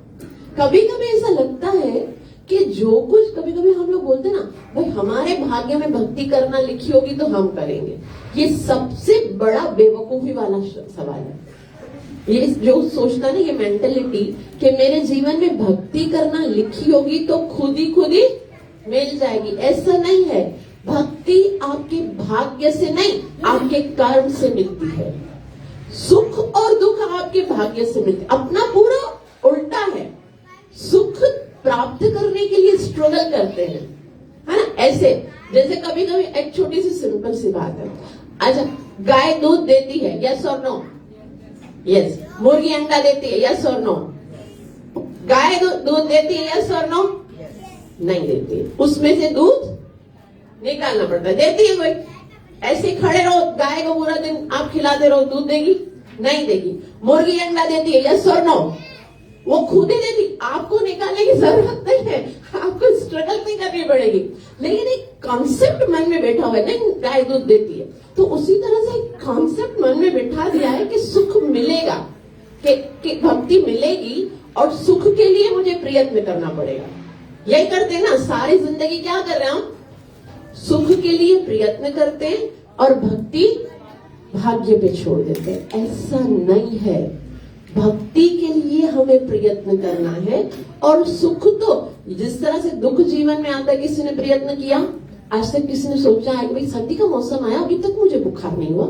कभी कभी ऐसा लगता है कि जो कुछ, कभी कभी हम लोग बोलते हैं ना, भाई हमारे भाग्य में भक्ति करना लिखी होगी तो हम करेंगे। ये सबसे बड़ा बेवकूफी वाला सवाल है। ये जो सोचता ना, ये मेंटेलिटी कि मेरे जीवन में भक्ति करना लिखी होगी तो खुद ही मिल जाएगी, ऐसा नहीं है। भक्ति आपके भाग्य से नहीं, आपके कर्म से मिलती है। सुख और दुख आपके भाग्य से मिलते, अपना पूरा उल्टा है। सुख प्राप्त करने के लिए स्ट्रगल करते हैं, है ना। ऐसे जैसे कभी कभी एक छोटी सी सिंपल सी बात है, अच्छा गाय दूध देती है, यस और नो, यस। मुर्गी अंडा देती है, यस और नो। गाय दूध देती है, यस और नो, नहीं देती है। उसमें से दूध निकालना पड़ता है। देती है कोई, ऐसे खड़े रहो, गाय को पूरा दिन आप खिलाते रहो, दूध देगी, नहीं देगी। मुर्गी अंडा देती है, यस और नो, वो खुद ही देती, आपको निकालने की जरूरत नहीं है, आपको स्ट्रगल नहीं करनी पड़ेगी। लेकिन एक कॉन्सेप्ट मन में बैठा हुआ है, नहीं गाय दूध देती है, तो उसी तरह से एक कॉन्सेप्ट मन में बैठा दिया है कि सुख मिलेगा, कि भक्ति मिलेगी और सुख के लिए मुझे प्रयत्न करना पड़ेगा। यही करते हैं ना, सारी जिंदगी क्या कर रहे हैं हम, सुख के लिए प्रयत्न करते हैं और भक्ति भाग्य पे छोड़ देते हैं। ऐसा नहीं है। भक्ति के लिए हमें प्रयत्न करना है। और सुख तो जिस तरह से दुख जीवन में आता है, किसी ने प्रयत्न किया, आज तक किसी ने सोचा है कि भाई सर्दी का मौसम आया, अभी तक मुझे बुखार नहीं हुआ,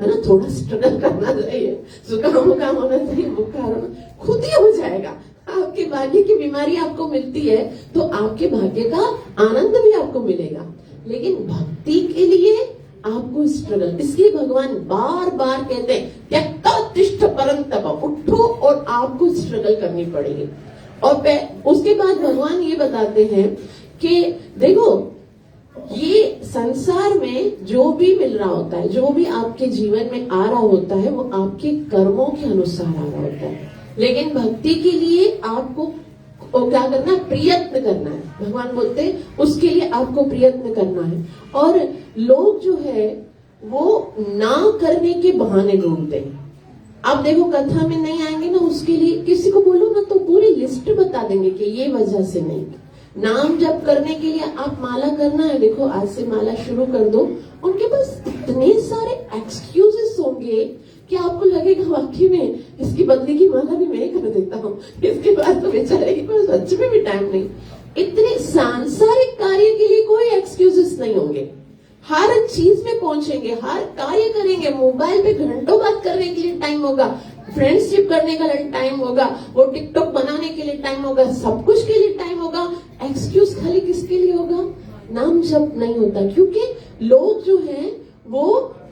है ना, थोड़ा स्ट्रगल करना चाहिए, जुकाम वुकाम होना चाहिए, बुखार होना खुद ही हो जाएगा। आपके भाग्य की बीमारी आपको मिलती है तो आपके भाग्य का आनंद भी आपको मिलेगा। लेकिन भक्ति के लिए आपको स्ट्रगल, इसलिए भगवान बार बार कहते हैं त्यक्तोत्तिष्ठ परन्तप, उठो, और आपको स्ट्रगल करनी पड़ेगी। और उसके बाद भगवान ये बताते हैं कि देखो, ये संसार में जो भी मिल रहा होता है, जो भी आपके जीवन में आ रहा होता है, वो आपके कर्मों के अनुसार आ रहा होता है। लेकिन भक्ति के लिए आपको क्या करना है? प्रयत्न करना है। भगवान बोलते हैं उसके लिए आपको प्रयत्न करना है। और लोग जो है वो ना करने के बहाने ढूंढते हैं। आप देखो, कथा में नहीं आएंगे ना, उसके लिए किसी को बोलो ना तो पूरी लिस्ट बता देंगे कि ये वजह से नहीं। नाम जप करने के लिए आप माला करना है, देखो आज से माला शुरू कर दो, उनके पास इतने सारे एक्सक्यूजेस होंगे कि आपको लगेगा वाकई में इसकी बदले की माला भी मैं कर देता हूँ, इसके बाद तो बेचारे के पास बच्चे में भी टाइम नहीं। इतने सांसारिक कार्य के लिए कोई एक्सक्यूजेस नहीं होंगे, हर चीज में पहुंचेंगे, हर कार्य करेंगे। मोबाइल पे घंटों बात करने के लिए टाइम होगा, फ्रेंडशिप करने का टाइम होगा, वो टिकटॉक बनाने के लिए टाइम होगा, सब कुछ के लिए टाइम होगा। एक्सक्यूज खाली किसके लिए होगा? नाम जप नहीं होता, क्योंकि लोग जो हैं वो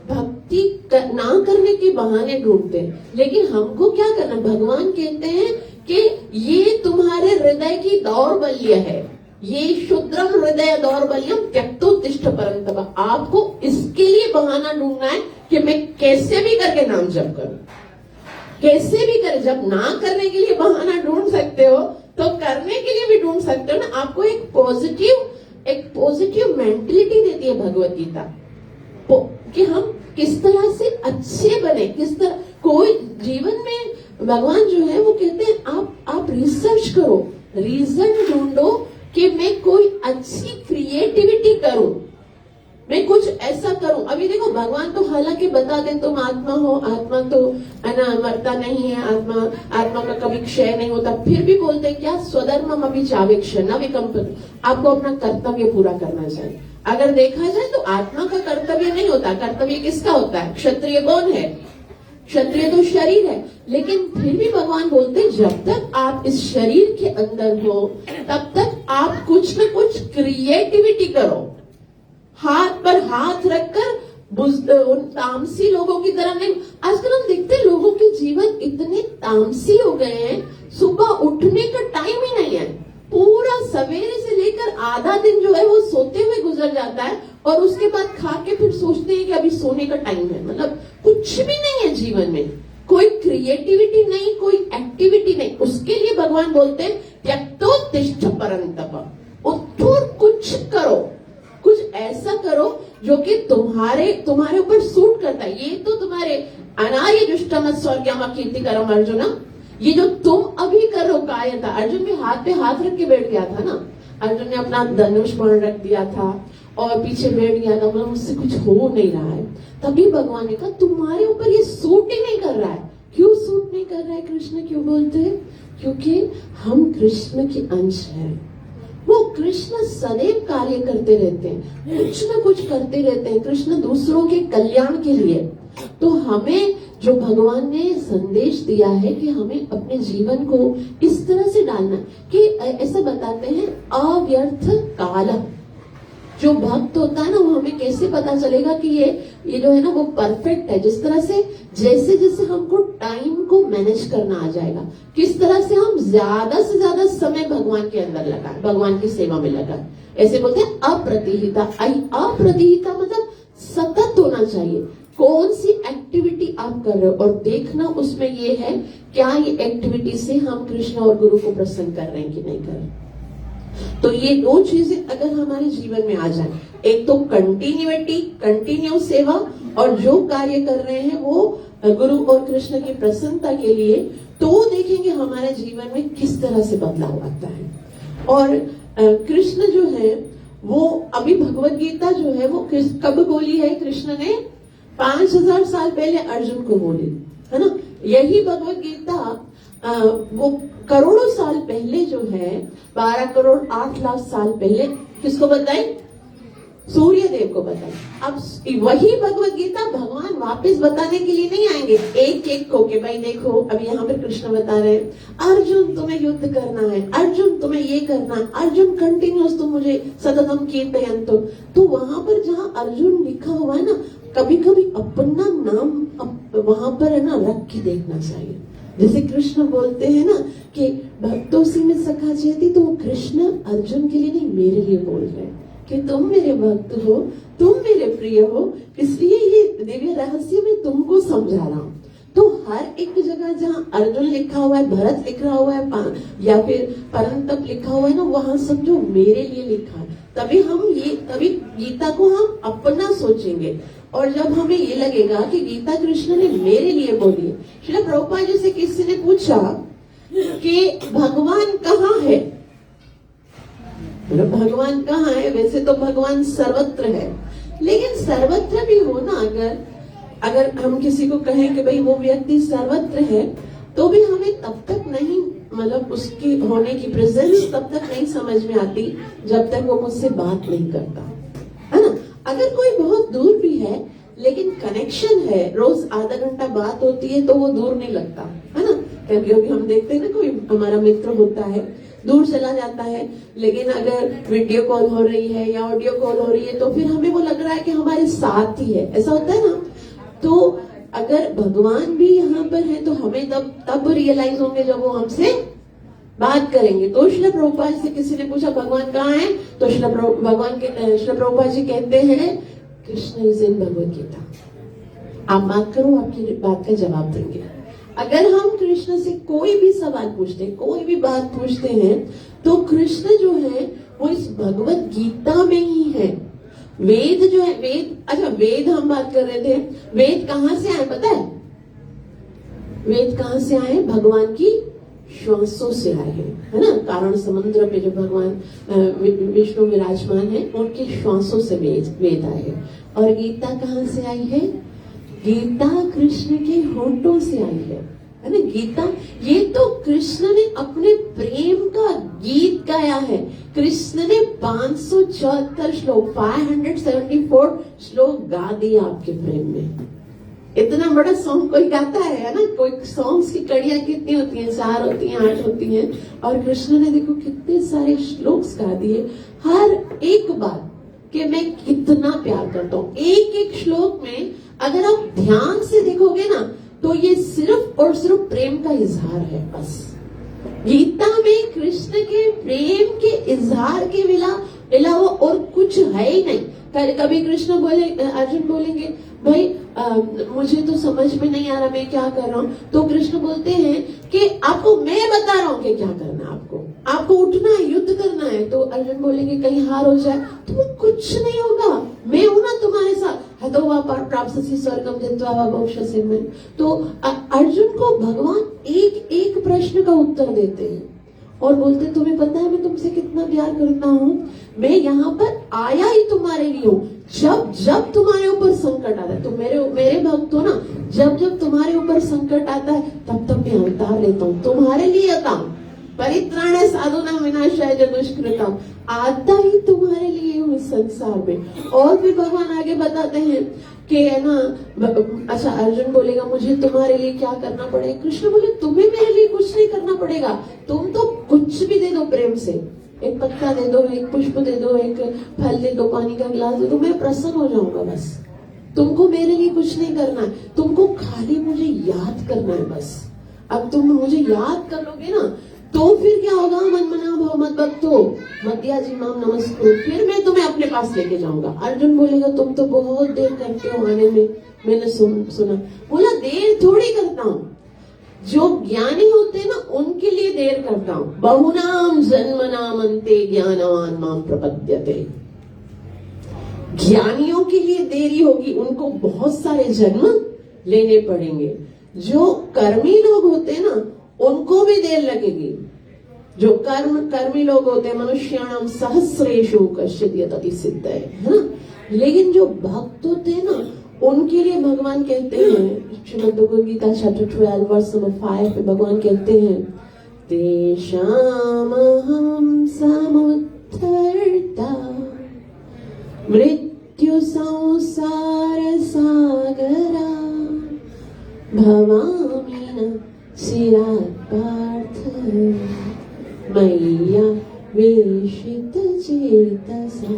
भक्ति ना करने के बहाने ढूंढते हैं। लेकिन हमको क्या करना? भगवान कहते हैं कि ये तुम्हारे हृदय की दौर्बल्य है, ये शुद्रम हृदय दौर्बल्यम त्यक्तोत्तिष्ठ परन्तप। आपको इसके लिए बहाना ढूंढना है कि मैं कैसे भी करके नाम जप करूं, कैसे भी करे। जब ना करने के लिए बहाना ढूंढ सकते हो तो करने के लिए भी ढूंढ सकते हो ना। आपको एक पॉजिटिव मेंटलिटी देती है भगवत गीता कि हम किस तरह से अच्छे बने, किस तरह। कोई जीवन में भगवान जो है वो कहते हैं आप रिसर्च करो, रीजन ढूंढो कि मैं कोई अच्छी क्रिएटिविटी करूं, मैं कुछ ऐसा करूं। अभी देखो, भगवान तो हालांकि बता दें तुम आत्मा हो, आत्मा तो है ना मरता नहीं है, आत्मा का कभी क्षय नहीं होता, फिर भी बोलते हैं क्या? स्वधर्मम अभी चावेक्ष न विकम्पन। आपको अपना कर्तव्य पूरा करना चाहिए। अगर देखा जाए तो आत्मा का कर्तव्य नहीं होता, कर्तव्य किसका होता है? क्षत्रिय कौन है? क्षत्रिय तो शरीर है। लेकिन फिर भी भगवान बोलते हैं जब तक आप इस शरीर के अंदर हो तब तक आप कुछ न कुछ क्रिएटिविटी करो। हाथ पर हाथ रखकर उन तामसी लोगों की तरह नहीं। आजकल हम देखते हैं लोगों के जीवन इतने तामसी हो गए हैं, सुबह उठने का टाइम ही नहीं है। पूरा सवेरे से लेकर आधा दिन जो है वो सोते हुए गुजर जाता है, और उसके बाद खा के फिर सोचते हैं कि अभी सोने का टाइम है। मतलब कुछ भी नहीं है जीवन में, कोई क्रिएटिविटी नहीं, कोई एक्टिविटी नहीं। उसके लिए भगवान बोलते हैं त्यक्तोत्तिष्ठ परन्तप, उठो, कुछ करो, कुछ ऐसा करो जो कि तुम्हारे ऊपर सूट करता है। ये तो तुम्हारे अनार्य दुष्टम स्वर्गम कीर्तिकरम अर्जुन, ये जो तुम अभी कर रहे हो कार्य था। अर्जुन भी हाथ पे हाथ रख के बैठ गया था ना, अर्जुन ने अपना धनुष बाण रख दिया था और पीछे बैठ गया था, मतलब मुझसे कुछ हो नहीं रहा है। तभी भगवान ने कहा तुम्हारे ऊपर ये सूट ही नहीं कर रहा है। क्यों सूट नहीं कर रहा है? कृष्ण क्यों बोलते हैं? क्योंकि हम कृष्ण के अंश हैं। वो कृष्ण सदैव कार्य करते रहते हैं, कुछ ना कुछ करते रहते हैं, कृष्ण दूसरों के कल्याण के लिए। तो हमें जो भगवान ने संदेश दिया है कि हमें अपने जीवन को इस तरह से डालना कि ऐसा बताते हैं अव्यर्थ काल। जो भक्त होता है ना, वो हमें कैसे पता चलेगा कि ये जो है ना वो परफेक्ट है। जिस तरह से जैसे जैसे हमको टाइम को मैनेज करना आ जाएगा, किस तरह से हम ज्यादा से ज्यादा समय भगवान के अंदर लगाए, भगवान की सेवा में लगाए। ऐसे बोलते हैं अप्रतिहिता। अप्रतिहिता मतलब सतत होना चाहिए। कौन सी एक्टिविटी आप कर रहे हो, और देखना उसमें ये है क्या ये एक्टिविटी से हम कृष्ण और गुरु को प्रसन्न कर रहे हैं कि नहीं कर रहे। तो ये दो चीजें अगर हमारे जीवन में आ जाए, एक तो कंटिन्यूटी, कंटिन्यू सेवा, और जो कार्य कर रहे हैं वो गुरु और कृष्ण की प्रसन्नता के लिए, तो देखेंगे हमारे जीवन में किस तरह से बदलाव आता है। और कृष्ण जो है वो अभी भगवत गीता जो है वो कब बोली है? कृष्ण ने 5000 साल पहले अर्जुन को बोली है ना। यही भगवत गीता वो करोड़ों साल पहले जो है 12 करोड़ 8 लाख साल पहले किसको बताई? सूर्य देव को बताई। अब वही भगवत गीता भगवान वापस बताने के लिए नहीं आएंगे एक एक को कि भाई देखो अभी यहाँ पे कृष्ण बता रहे हैं अर्जुन तुम्हें युद्ध करना है, अर्जुन तुम्हें ये करना है, अर्जुन कंटिन्यूस तुम मुझे सततम कीर्तयन्तु। तो वहां पर जहाँ अर्जुन लिखा हुआ है ना, कभी कभी अपना नाम वहां पर है ना रख के देखना चाहिए। जैसे कृष्ण बोलते हैं ना कि भक्तों से में सखा चेती, तो वो कृष्ण अर्जुन के लिए नहीं मेरे लिए बोल रहे हैं कि तुम मेरे भक्त हो, तुम मेरे प्रिय हो, इसलिए ये दिव्य रहस्य में तुमको समझा रहा हूँ। तो हर एक जगह जहाँ अर्जुन लिखा हुआ है, भरत लिखा हुआ है या फिर परंतप लिखा हुआ है ना, वहां सब जो मेरे लिए लिखा है, तभी गीता को हम अपना सोचेंगे। और जब हमें ये लगेगा कि गीता कृष्ण ने मेरे लिए बोली है। श्रील प्रभुपाद जी से किसी ने पूछा कि भगवान कहाँ है? भगवान कहाँ है? वैसे तो भगवान सर्वत्र है, लेकिन सर्वत्र भी हो ना, अगर हम किसी को कहें कि भाई वो व्यक्ति सर्वत्र है, तो भी हमें तब तक नहीं, मतलब उसकी होने की प्रेजेंस तब तक नहीं समझ में आती जब तक वो मुझसे बात नहीं करता, है ना। अगर कोई बहुत दूर भी है लेकिन कनेक्शन है, रोज आधा घंटा बात होती है, तो वो दूर नहीं लगता, है ना। क्योंकि हम देखते हैं ना, कोई हमारा मित्र होता है दूर चला जाता है, लेकिन अगर वीडियो कॉल हो रही है या ऑडियो कॉल हो रही है तो फिर हमें वो लग रहा है कि हमारे साथ ही है, ऐसा होता है ना। तो अगर भगवान भी यहाँ पर है तो हमें तब रियलाइज होंगे जब वो हमसे बात करेंगे। तो श्रील प्रभुपाद से किसी ने पूछा भगवान कहाँ है, तो श्रील प्रभुपाद जी कहते हैं कृष्ण इज इन भगवत गीता। आप बात करो, आपकी बात का जवाब देंगे। अगर हम कृष्ण से कोई भी सवाल पूछते हैं, कोई भी बात पूछते हैं, तो कृष्ण जो है वो इस भगवत गीता में ही है। वेद जो है, वेद हम बात कर रहे थे, वेद कहाँ से आए पता है? वेद कहाँ से आए? भगवान की श्वासों से आए हैं, है ना। कारण समुद्र पे जो भगवान विष्णु विराजमान है, उनकी श्वासों से वेद आए हैं। और गीता कहाँ से आई है? गीता कृष्ण के होठों से आई है ना। गीता ये तो कृष्ण ने अपने प्रेम का गीत गाया है। कृष्ण ने 574 श्लोक 574 श्लोक गा दिया आपके प्रेम में। इतना बड़ा सॉन्ग कोई गाता है ना। कोई सॉन्ग्स की कड़ियां कितनी होती हैं? 4 होती हैं, 8 होती हैं। और कृष्ण ने देखो कितने सारे श्लोक्स गा दिए, हर एक बात कि मैं कितना प्यार करता हूँ। एक एक श्लोक में अगर आप ध्यान से देखोगे ना, तो ये सिर्फ और सिर्फ प्रेम का इजहार है। बस गीता में कृष्ण के प्रेम के इजहार के अलावा और कुछ है ही नहीं। कभी कृष्ण बोले, अर्जुन बोलेंगे भाई मुझे तो समझ में नहीं आ रहा मैं क्या कर रहा हूँ, तो कृष्ण बोलते हैं कि आपको मैं बता रहा हूँ कि क्या करना है। आपको उठना है, युद्ध करना है। तो अर्जुन बोलेंगे कहीं हार हो जाए, तो कुछ नहीं होगा, मैं हूं ना तुम्हारे साथ। हतोवा प्राप्स्यसि स्वर्गम जित्वा मोक्षसे में। तो अर्जुन को भगवान एक एक प्रश्न का उत्तर देते हैं और बोलते तुम्हें पता है मैं तुमसे कितना प्यार करता हूँ, मैं यहाँ पर आया ही तुम्हारे लिए हूँ। जब तुम्हारे ऊपर संकट आता है, तो मेरे भक्त हो ना, जब तुम्हारे ऊपर संकट आता है तब मैं अवतार लेता हूँ, तुम्हारे लिए आता हूँ। परित्राणाय साधूनां विनाशाय च दुष्कृताम्, आता ही तुम्हारे लिए हूँ इस संसार में। और भी भगवान आगे बताते हैं कि है ना, अच्छा अर्जुन बोलेगा मुझे तुम्हारे लिए क्या करना पड़ेगा। कृष्ण बोले तुम्हें मेरे लिए कुछ नहीं करना पड़ेगा, तुम तो कुछ भी दे दो प्रेम से, एक पत्ता दे दो, एक पुष्प दे दो, एक फल दे दो, पानी का गिलास दे दो, मैं प्रसन्न हो जाऊंगा। बस तुमको मेरे लिए कुछ नहीं करना है, तुमको खाली मुझे याद करना है बस। अब तुम मुझे याद कर लोगे ना, तो फिर क्या होगा? मन मना भव मत भक्तो मद्याजी माम नमस्कुरु, फिर मैं तुम्हें अपने पास लेके जाऊंगा। अर्जुन बोलेगा तुम तो बहुत देर करते हो आने में, मैंने सुना। बोला देर थोड़ी करता हूँ, जो ज्ञानी होते हैं ना उनके लिए देर करता हूँ। बहुनाम जन्मनाम अन्ते ज्ञानवान माम प्रपद्यते। ज्ञानियों के लिए देरी होगी, उनको बहुत सारे जन्म लेने पड़ेंगे। जो कर्मी लोग होते हैं ना उनको भी देर लगेगी। जो कर्मी लोग होते हैं, मनुष्याणाम सहस्रेषु कश्चित् यतति सिद्धये, है ना। लेकिन जो भक्त होते हैं ना उनके लिए भगवान कहते हैं, Shrimad Bhagavad Gita chapter 12 verse number 5 में भगवान कहते हैं, तेषामहं समुद्धर्ता मृत्यु संसार सागरा भवामि न चिरात् पार्थ मय्या वेशित चेतसा।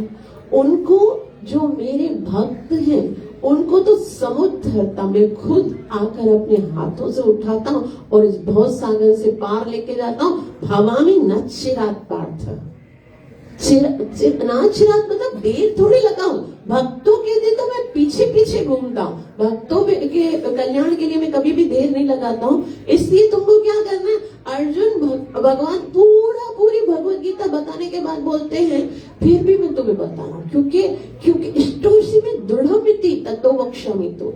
उनको जो मेरे भक्त हैं उनको तो समुद्धरता, मैं खुद आकर अपने हाथों से उठाता हूँ और इस भव सागर से पार लेके जाता हूँ। भवामि न चिरात् पार्थ, चिरात मतलब देर थोड़ी लगाऊं, भक्तों के लिए तो मैं पीछे पीछे घूमता हूँ, भक्तों के कल्याण के लिए मैं कभी भी देर नहीं लगाता हूँ। इसलिए तुमको क्या करना है, अर्जुन भगवान पूरी भगवत गीता बताने के बाद बोलते हैं फिर भी मैं तुम्हें बता रहा हूँ, क्योंकि इष्टोषि में दृढ़मिति ततो वक्ष्यामि, तो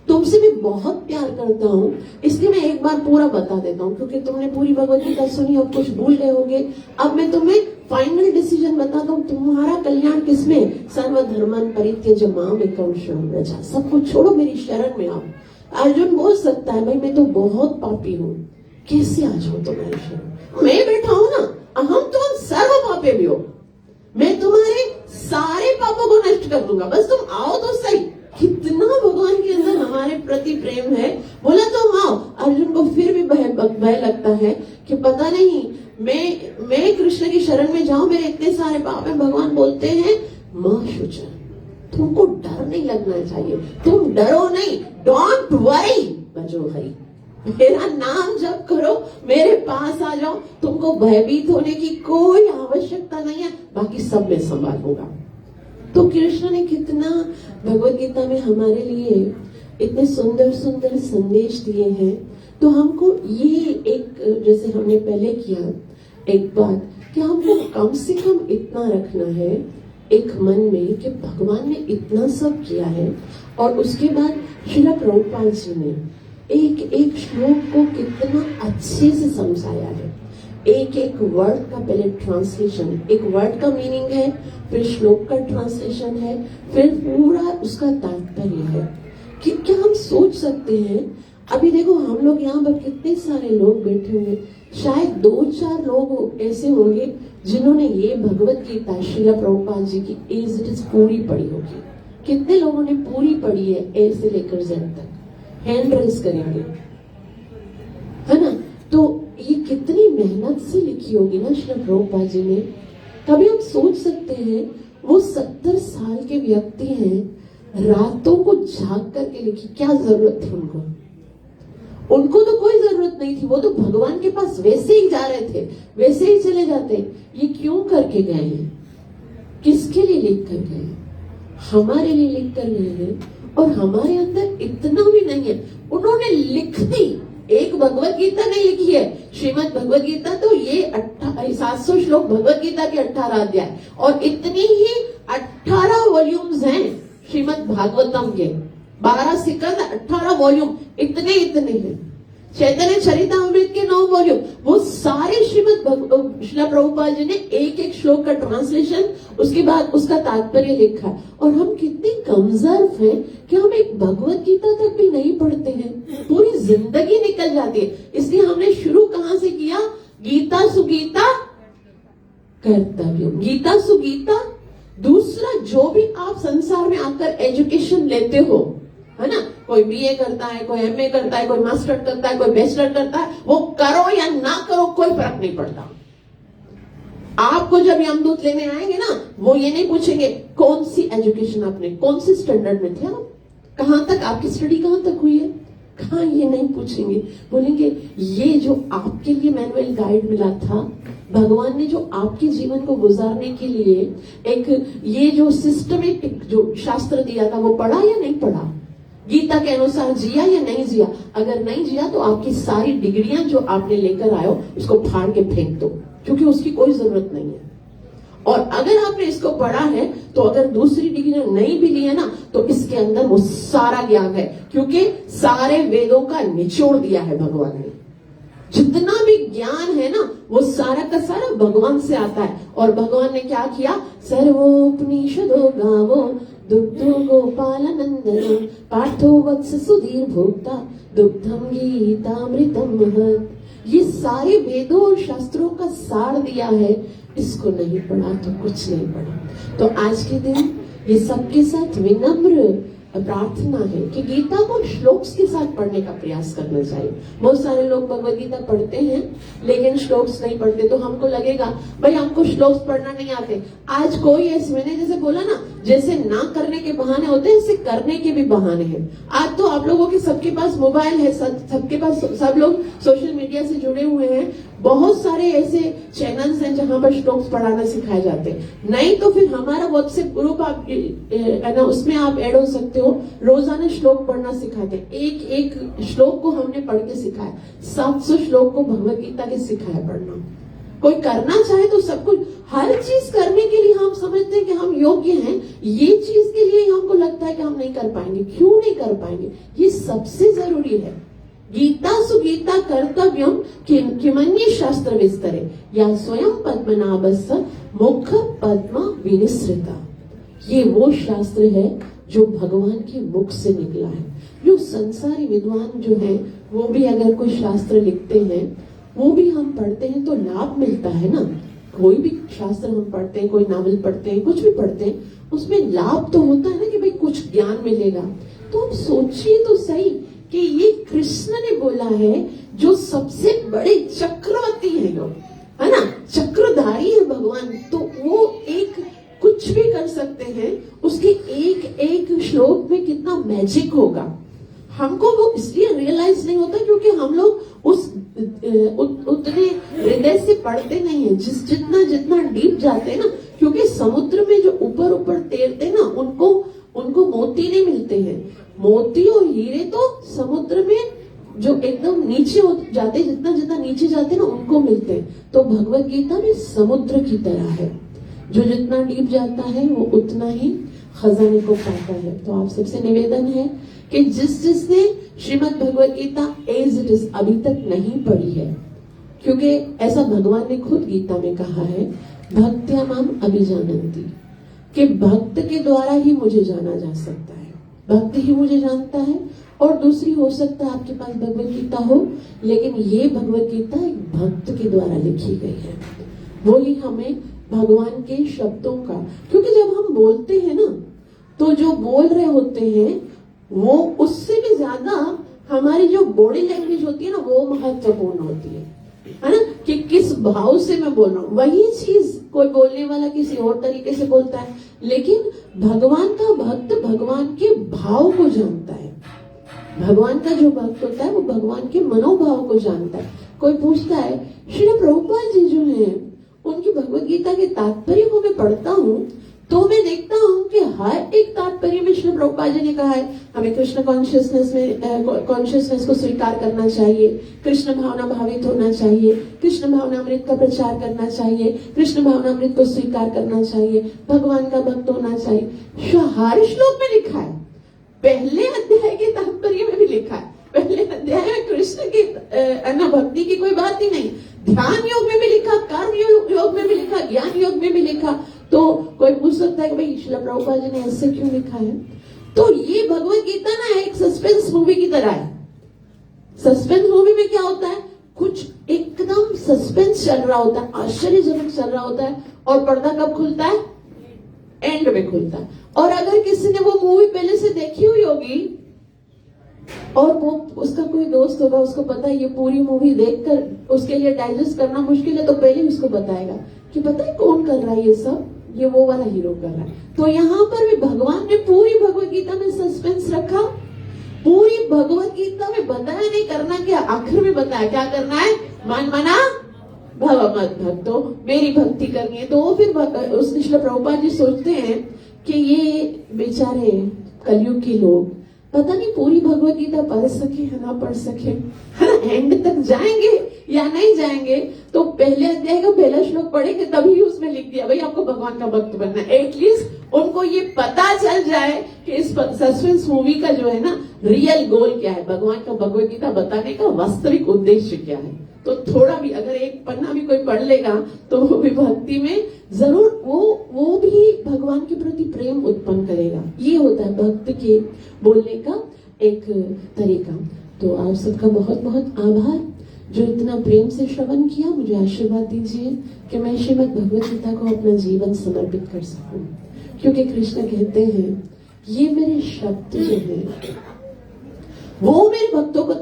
तुमसे भी बहुत प्यार करता हूँ, इसलिए मैं एक बार पूरा बता देता हूँ। क्योंकि तुमने पूरी भगवत गीता सुनी, अब कुछ भूल गए होगे। अब मैं तुम्हें फाइनल डिसीजन बताता हूँ, तुम्हारा कल्याण किसमें, सर्वधर्मान् परित्यज्य माम् एकं शरणं व्रज, सब कुछ छोड़ो मेरी शरण में आओ। अर्जुन बोल सकता है, भाई मैं तो बहुत पापी हूँ, कैसे आ जाऊं तुम्हारी शरण, मैं बैठा हूं ना, अहम तुम सर्व पापे भी हो, मैं तुम्हारे सारे पापों को नष्ट कर दूंगा, बस तुम आओ तो सही। कितना भगवान के अंदर हमारे प्रति प्रेम है, बोला तुम आओ। अर्जुन को फिर भी भय लगता है कि पता नहीं मैं कृष्ण की शरण में जाऊं, मेरे इतने सारे पाप हैं। भगवान बोलते हैं, मां शुचर, तुमको डर नहीं लगना चाहिए, तुम डरो नहीं, डोंट वरी, बजो हरी, मेरा नाम जप करो, मेरे पास आ जाओ, तुमको भयभीत होने की कोई आवश्यकता नहीं है, बाकी सब मैं संभालूंगा। तो कृष्ण ने कितना भगवत गीता में हमारे लिए इतने सुंदर सुंदर संदेश दिए हैं। तो हमको ये एक, जैसे हमने पहले किया एक बात, कि हमको कम से कम इतना रखना है एक मन में कि भगवान ने इतना सब किया है। और उसके बाद श्रील प्रभुपाद जी ने एक एक श्लोक को कितना अच्छे से समझाया है, एक एक वर्ड का पहले ट्रांसलेशन, एक वर्ड का मीनिंग है, फिर श्लोक का ट्रांसलेशन है, फिर पूरा उसका तात्पर्य है। कि क्या हम सोच सकते हैं, अभी देखो हम लोग यहाँ पर कितने सारे लोग बैठे होंगे, शायद 2-4 लोग ऐसे होंगे जिन्होंने ये भगवत गीता श्रील प्रभुपाद जी की एज इट इज पूरी पढ़ी होगी। कितने लोगों ने पूरी पढ़ी है ए से लेकर जेड तक, हैंड रेज करेंगे, है ना। तो ये कितनी मेहनत से लिखी होगी ना श्रील प्रभुपाद जी ने। कभी हम सोच सकते हैं, वो 70 साल के व्यक्ति हैं, रातों को जाग करके लिखी, क्या जरूरत थी उनको तो कोई जरूरत नहीं थी, वो तो भगवान के पास वैसे ही जा रहे थे, वैसे ही चले जाते। ये क्यों करके गए हैं, किसके लिए लिख कर गए, हमारे लिए लिख कर गए हैं। और हमारे अंदर इतना भी नहीं है, उन्होंने लिख दी, एक भगवत गीता नहीं लिखी है, श्रीमद् भगवत गीता तो ये 700 श्लोक भगवत गीता के 18 अध्याय, और इतनी ही 18 वॉल्यूम्स हैं श्रीमद् भागवतम के, 12 सिकंद 18 वॉल्यूम, इतने हैं। चैतन्य चरितामृत के 9 वॉल्यूम, वो सारे श्रील प्रभुपाद जी ने एक एक श्लोक का ट्रांसलेशन, उसके बाद उसका तात्पर्य लिखा है। और हम कितने कमजोर हैं कि हम एक भगवत गीता तक भी नहीं पढ़ते हैं, पूरी जिंदगी निकल जाती है। इसलिए हमने शुरू कहां से किया, गीता सुगीता कर्तव्य, गीता सुगीता। दूसरा, जो भी आप संसार में आकर एजुकेशन लेते हो, है ना, कोई बीए करता है, कोई एमए करता है, कोई मास्टर करता है, कोई बैचलर करता है, वो करो या ना करो कोई फर्क नहीं पड़ता। आपको जब यमदूत लेने आएंगे ना, वो ये नहीं पूछेंगे कौन सी एजुकेशन आपने, कौन सी स्टैंडर्ड में थे आप, कहां तक आपकी स्टडी कहां तक हुई है, कहां, ये नहीं पूछेंगे। बोलेंगे ये जो आपके लिए मैनुअल गाइड मिला था, भगवान ने जो आपके जीवन को गुजारने के लिए एक ये जो सिस्टमेटिक जो शास्त्र दिया था, वो पढ़ा या नहीं पढ़ा, गीता के अनुसार जिया या नहीं जिया। अगर नहीं जिया तो आपकी सारी डिग्रियां जो आपने लेकर आए हो उसको फाड़ के फेंक दो, क्योंकि उसकी कोई जरूरत नहीं है। और अगर आपने इसको पढ़ा है तो अगर दूसरी डिग्री नहीं भी ली है ना, तो इसके अंदर वो सारा ज्ञान है, क्योंकि सारे वेदों का निचोड़ दिया है भगवान ने। जितना भी ज्ञान है ना, वो सारा का सारा भगवान से आता है। और भगवान ने क्या किया, सर्वोपनिषदो गावो दुग्धो गोपालनंदनम पार्थो वत्स सुधीर भोक्ता दुग्धम गीतामृतम महत्। ये सारे वेदों और शास्त्रों का सार दिया है। इसको नहीं पढ़ा तो कुछ नहीं पढ़ा। तो आज के दिन ये सबके साथ विनम्र प्रार्थना है कि गीता को श्लोक्स के साथ पढ़ने का प्रयास करना चाहिए। बहुत सारे लोग भगवद गीता पढ़ते हैं लेकिन श्लोक्स नहीं पढ़ते, तो हमको लगेगा भाई हमको श्लोक्स पढ़ना नहीं आते। आज कोई ऐसे, मैंने जैसे बोला ना, जैसे ना करने के बहाने होते हैं ऐसे करने के भी बहाने हैं। आज तो आप लोगों के सबके पास मोबाइल है, सबके पास, सब लोग सोशल मीडिया से जुड़े हुए हैं। बहुत सारे ऐसे चैनल्स हैं जहां पर श्लोक्स पढ़ाना सिखाए जाते हैं। नहीं तो फिर हमारा व्हाट्सएप ग्रुप आप है ना, उसमें आप ऐड हो सकते हो। रोजाना श्लोक पढ़ना सिखाते हैं। एक एक श्लोक को हमने पढ़ के सिखाया। 700 श्लोक को भगवद गीता के सिखाया पढ़ना। कोई करना चाहे तो सब कुछ, हर चीज करने के लिए हम समझते हैं कि हम योग्य हैं, ये चीज के लिए हमको लगता है कि हम नहीं कर पाएंगे। क्यों नहीं कर पाएंगे? ये सबसे जरूरी है। गीता सुगीता कर्तव्यम किमन्य शास्त्र विस्तरे या स्वयं पद्मनाभस्य मुख पद्म विनिसृता। ये वो शास्त्र है जो भगवान के मुख से निकला है। जो संसारी विद्वान जो है वो भी अगर कोई शास्त्र लिखते हैं, वो भी हम पढ़ते हैं तो लाभ मिलता है ना। कोई भी शास्त्र हम पढ़ते हैं, कोई नावल पढ़ते हैं, कुछ भी पढ़ते हैं, उसमें लाभ तो होता है ना कि भाई कुछ ज्ञान मिलेगा। तो आप सोचिए तो सही कि ये कृष्ण ने बोला है, जो सबसे बड़े चक्रवर्ती है लोग, है ना, चक्रधारी है भगवान, तो वो एक कुछ भी कर सकते हैं। उसके एक एक श्लोक में कितना मैजिक होगा, हमको वो इसलिए रियलाइज नहीं होता क्योंकि हम लोग उस उतने हृदय से पढ़ते नहीं है। जितना डीप जाते हैं ना, क्योंकि समुद्र में जो ऊपर ऊपर तैरते हैं ना, उनको मोती नहीं मिलते हैं। मोती और हीरे तो समुद्र में जो एकदम नीचे जाते, जितना नीचे जाते ना, उनको मिलते हैं। तो भगवत गीता में समुद्र की तरह है, जो जितना डीप जाता है वो उतना ही खजाने को पाता है। तो आप सबसे निवेदन है कि जिसने Shrimad Bhagavad Gita as it is अभी तक नहीं पढ़ी है, क्योंकि ऐसा भगवान ने खुद गीता में कहा है, भक्त्या माम अभिजानन्ति, कि भक्त के द्वारा ही मुझे जाना जा सकता है, भक्त ही मुझे जानता है। और दूसरी हो सकता है आपके पास भगवत गीता हो, लेकिन ये भगवत गीता एक भक्त के द्वारा लिखी गई है। वो ही हमें भगवान के शब्दों का, क्योंकि जब हम बोलते हैं ना, तो जो बोल रहे होते हैं वो उससे भी ज्यादा हमारी जो बॉडी लैंग्वेज होती है ना, वो महत्वपूर्ण होती है ना, कि किस भाव से मैं बोल रहा हूँ। वही चीज कोई बोलने वाला किसी और तरीके से बोलता है, लेकिन भगवान का भक्त भगवान के भाव को जानता है। भगवान का जो भक्त होता है वो भगवान के मनोभाव को जानता है। कोई पूछता है, श्री प्रभुपाद जी जो हैं, उनकी भगवत गीता के तात्पर्य को मैं पढ़ता हूँ तो मैं देखता हूँ कि हर एक तात्पर्य में श्री प्रभुपाद जी ने कहा है हमें कृष्ण कॉन्शियसनेस को स्वीकार करना चाहिए, कृष्ण भावना भावित होना चाहिए, कृष्ण भावना अमृत का प्रचार करना चाहिए, कृष्ण भावना अमृत को स्वीकार करना चाहिए, भगवान का भक्त होना चाहिए। हर श्लोक में लिखा है, पहले अध्याय के तात्पर्य में भी लिखा है, पहले अध्याय में कृष्ण की भक्ति की कोई बात ही नहीं, ध्यान योग में भी लिखा, कर्म योग में भी लिखा, ज्ञान योग में भी लिखा। तो कोई पूछ सकता है कि भाई श्रील प्रभुपाद जी ने ऐसे क्यों लिखा है? तो ये भगवत गीता ना एक सस्पेंस मूवी की तरह है। सस्पेंस मूवी में क्या होता है, कुछ एकदम सस्पेंस चल रहा होता है, आश्चर्यजनक चल रहा होता है, और पर्दा कब खुलता है? एंड में खुलता है। और अगर किसी ने वो मूवी पहले से देखी हुई होगी और वो उसका कोई दोस्त होगा, उसको पता है ये पूरी मूवी देखकर उसके लिए डाइजेस्ट करना मुश्किल है, तो पहले ही उसको बताएगा कि पता है कौन कर रहा है ये सब, ये वो वाला हीरो कर रहा है। तो यहाँ पर भी भगवान ने पूरी भगवत गीता में सस्पेंस रखा, पूरी भगवत गीता में बताया नहीं करना क्या, आखिर में बताया क्या करना है, मन मना भव मत भक्तो, मेरी भक्ति करनी है। तो फिर उस श्रील प्रभुपाद जी सोचते हैं कि ये बेचारे कलयुग के लोग पता नहीं पूरी भगवत गीता पढ़ सके या ना पढ़ सके, है ना, एंड तक जाएंगे या नहीं जाएंगे। तो पहले अध्याय का पहला श्लोक पढ़ेंगे, तभी उसमें लिख दिया भाई आपको भगवान का भक्त बनना है। एटलीस्ट उनको ये पता चल जाए कि इस सस्पेंस मूवी का जो है ना रियल गोल क्या है, भगवान का भगवत गीता बताने का वास्तविक उद्देश्य क्या है। तो थोड़ा भी अगर एक पन्ना भी कोई पढ़ लेगा तो वो भी भक्ति में जरूर वो भी भगवान के प्रति प्रेम उत्पन्न करेगा। ये होता है भक्त के बोलने का एक तरीका। तो आप सबका बहुत बहुत आभार जो इतना प्रेम से श्रवण किया। मुझे आशीर्वाद दीजिए कि मैं श्रीमद् भगवत गीता को अपना जीवन समर्पित कर सकूं, क्योंकि कृष्ण कहते हैं ये मेरे शब्द जो है वो मेरे भक्तों को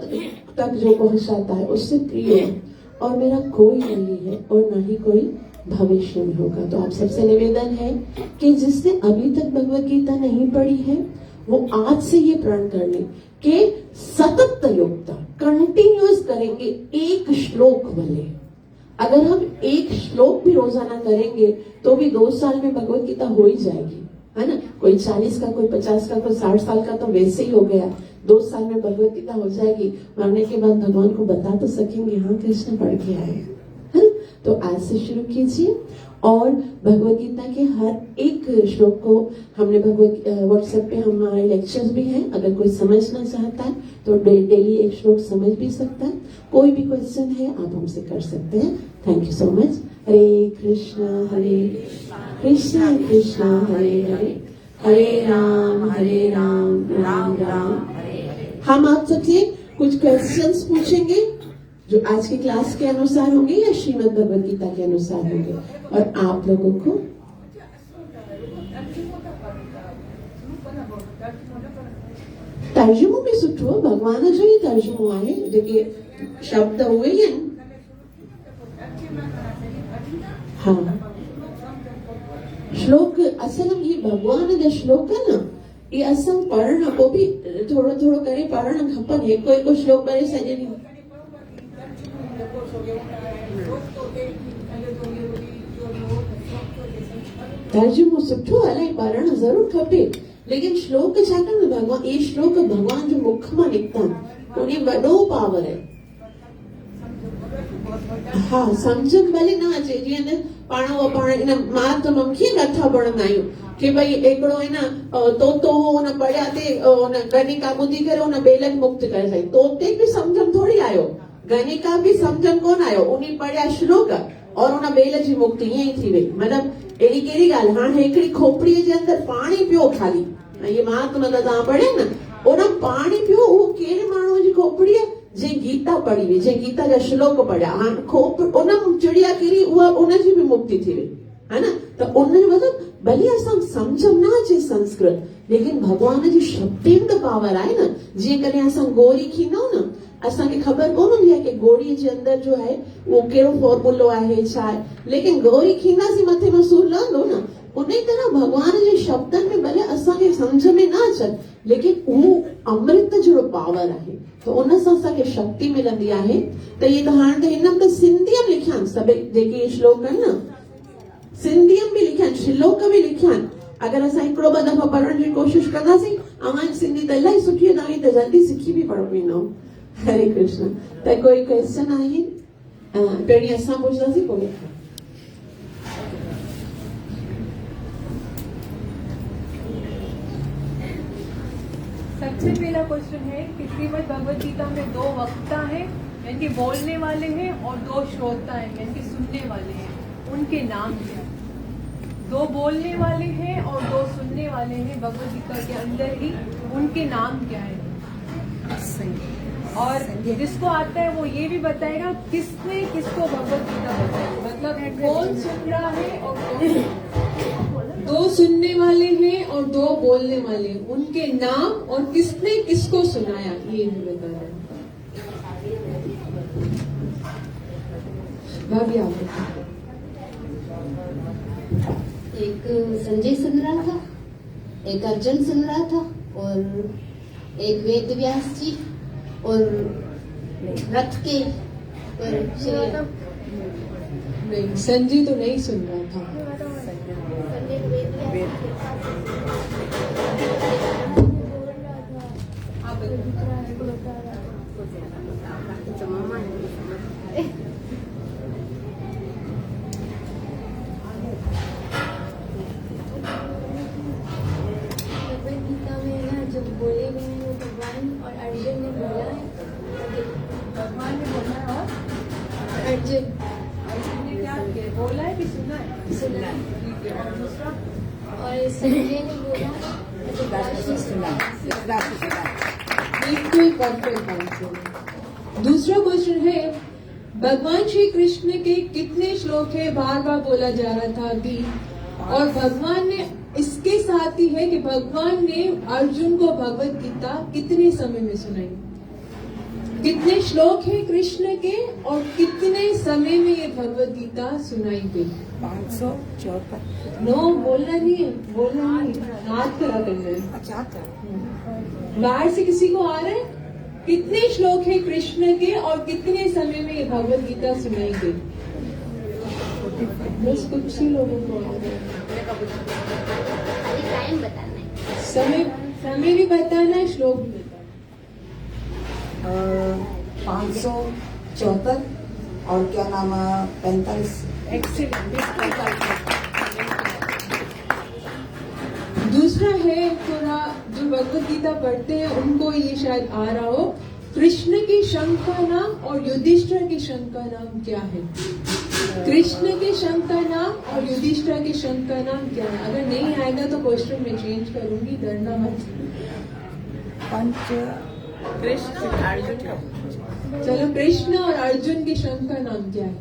तक जो पहुंचाता है उससे प्रिय है, और मेरा कोई नहीं है और ना ही कोई भविष्य में होगा। तो आप सबसे निवेदन है कि जिसने अभी तक भगवत गीता नहीं पढ़ी है वो आज से ये प्रण कर ले कि सतत युक्ता कंटिन्यूअस करेंगे एक श्लोक भले। अगर हम एक श्लोक भी रोजाना करेंगे तो भी 2 साल में भगवत गीता हो ही जाएगी, है ना। कोई 40 का, कोई 50 का, कोई 60 साल का तो वैसे ही हो गया। 2 साल में भगवत गीता हो जाएगी। मरने के बाद भगवान को बता तो सकेंगे हाँ कृष्ण पढ़ के आए, है। तो आज से शुरू कीजिए और भगवत गीता के हर एक श्लोक को हमने व्हाट्सएप पे हमारे लेक्चर्स भी हैं। अगर कोई समझना चाहता है तो डेली एक श्लोक समझ भी सकता है। कोई भी क्वेश्चन है आप हमसे कर सकते हैं। Thank you so much. Hare Krishna Krishna Krishna Hare Hare, Hare Ram Ram Ram Hare. हम आप सबसे कुछ क्वेश्चंस पूछेंगे जो आज की क्लास के अनुसार होंगे या श्रीमद् भगवत गीता के अनुसार होंगे, और आप लोगों को तर्जुमो में सुठो भगवान जो ही तर्जुमो आहे जेके शब्द हुए हैं। हाँ, श्लोक असल में ये भगवान जो श्लोक है ना ये असल पढ़ना को भी थोड़ो थोड़ो करे पढ़ना खपन। हिकु श्लोक करे सॼे ॾींहुं तर्जुमो सुठो इलाही पढ़ण जरूर खपे, लेकिन श्लोक छा कनि भगवान ये श्लोक भगवान जो मुख मां निकता उन्हें वॾो पावर है। हाँ, समझ भले ना अचे जीअं न पाण इन महात्म कीअं नथा पढ़ंदा आहियूं कि भई हिकिड़ो है ना तोतो हुन पढ़िया ते हुन गणिका ॿुधी करे हुन बेलन मुक्त करे सही। तोते बि समझण थोड़ी आयो, गणिका भी समझन कोन आयो, उन्हीं पढ़िया श्लोक और उन बेल जी मुक्ति ईअं ई थी वई। मतलब अहिड़ी कहिड़ी ॻाल्हि। हाणे हिकिड़ी खोपड़ीअ जे अंदरि पाणी पियो ख़ाली, ये महात्मा त तव्हां पढ़िया न, उन पाणी पियो उहो कहिड़े माण्हूअ जी खोपड़ी आहे जंहिं गीता पढ़ी हुई, जंहिं गीता जा श्लोक पढ़िया। हाणे उन चिड़िया किरी उहा उनजी बि मुक्ति थी वई, है ना। त उन मतिलबु भले असां सम्झ न अचे संस्कृत, लेकिन भगवान जी शक्तियुनि त पावर आहे न। जीअं कॾहिं असां गोरी खींदो न, असांखे ख़बर कोन हूंदी आहे कि गोरीअ जे अंदरि जो आहे उहो कहिड़ो फॉर्मूलो आहे छा आहे, लेकिन गोरी खींदासीं मथे में सूर लहंदो न। उन तरह भगवान जे शब्दनि में भले असांखे सम्झ में न अचनि, लेकिन उहो अमृत जहिड़ो पावर आहे। त उन सां असांखे शक्ति मिलंदी आहे। त इहे त हाणे त हिन त सिंधीअ में लिखिया आहिनि सभई जेके श्लोक आहिनि न, सिंधीअ में बि लिखिया आहिनि, श्लोक बि लिखिया आहिनि। अगरि असां हिकिड़ो ॿ दफ़ा पढ़ण जी कोशिशि कंदासीं, अवां सिंधी त इलाही सुठी आहे, तव्हां त जल्दी सिखी बि पढ़ वेंदो। हरे कृष्ण। त कोई क्वेश्चन आहे? पहिरीं असां पुछंदासीं पोइ सबसे पहला क्वेश्चन है कि श्रीमद् भगवत गीता में 2 वक्ता हैं, यानी कि बोलने वाले हैं, और 2 श्रोता हैं, यानी कि सुनने वाले हैं। उनके नाम क्या है? 2 बोलने वाले हैं और 2 सुनने वाले हैं भगवत गीता के अंदर ही, उनके नाम क्या है? और जिसको आता है वो ये भी बताएगा किसने किसको भगवत गीता बताई, मतलब कौन सुन रहा है और कौन। 2 सुनने वाले हैं और 2 बोलने वाले हैं, उनके नाम और किसने किसको सुनाया ये भी बता रहे हैं। भाभी आप एक संजय सुन रहा था, एक अर्जुन सुन रहा था, और एक वेद व्यास जी और रथ के नहीं, संजय तो नहीं सुन रहा था। गीता में ना जो बोले गए हैं वो भगवान और अर्जुन ने बोला है, भगवान ने बोला है और अर्जुन अर्जुन ने क्या किया, बोला है कि सुना है? सुना है। ठीक है, और दूसरा? और संजय ने बोला बिल्कुल परफेक्ट आंसर। दूसरा क्वेश्चन है, भगवान श्री कृष्ण के कितने श्लोक है, बार बार बोला जा रहा था अभी, और भगवान ने इसके साथ ही है कि भगवान ने अर्जुन को भगवत गीता कितने समय में सुनाई? कितने श्लोक है कृष्ण के और कितने समय में ये भगवत गीता सुनाई गई? 554। नो, बोलना नहीं है, बोलना नहीं, हाथ खड़ा करना है। अच्छा बाहर से किसी को आ रहा है? कितने श्लोक है कृष्ण के और कितने समय में ये भगवत गीता सुनाई गई? बस कुछ ही लोगों को आ रहा है। खाली टाइम बताना है। समय भी बताना है, श्लोक भी बताना 574 और क्या नाम 45। दूसरा है, थोड़ा जो भगवत गीता पढ़ते हैं उनको ये शायद आ रहा हो, कृष्ण के शंख का नाम और युधिष्ठिर के शंख का नाम क्या है? कृष्ण के शंख का नाम और युधिष्ठिर के शंख का नाम क्या है? अगर नहीं आएगा तो क्वेश्चन में चेंज करूंगी, डरना मत। कृष्ण और अर्जुन का। चलो, कृष्ण और अर्जुन के शंख का नाम क्या है?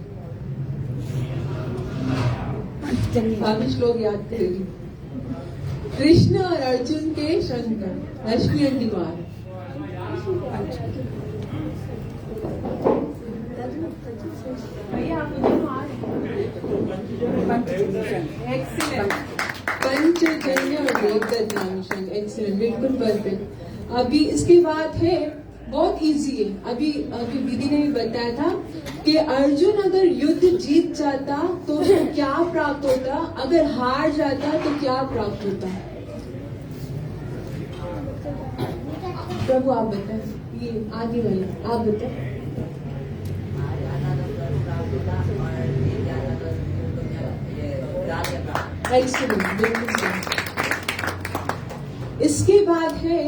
अभी श्लोक याद करेगी। कृष्ण और अर्जुन के शंख, रश्मि आंटी बार। भैया आप दोनों आ रहे हैं? एक्सीलेंट। पंचजन्य और देवदत्त नाम शंख, एक्सीलेंट, बिल्कुल परफेक्ट। अभी इसके बाद है, बहुत इजी है, अभी दीदी ने भी बताया था कि अर्जुन अगर युद्ध जीत जाता तो उसको क्या प्राप्त होता, अगर हार जाता तो क्या प्राप्त होता? प्रभु आप बताएं, ये आगे वाले आप बताएं। एक्सीलेंट, बिल्कुल सही। इसके बाद है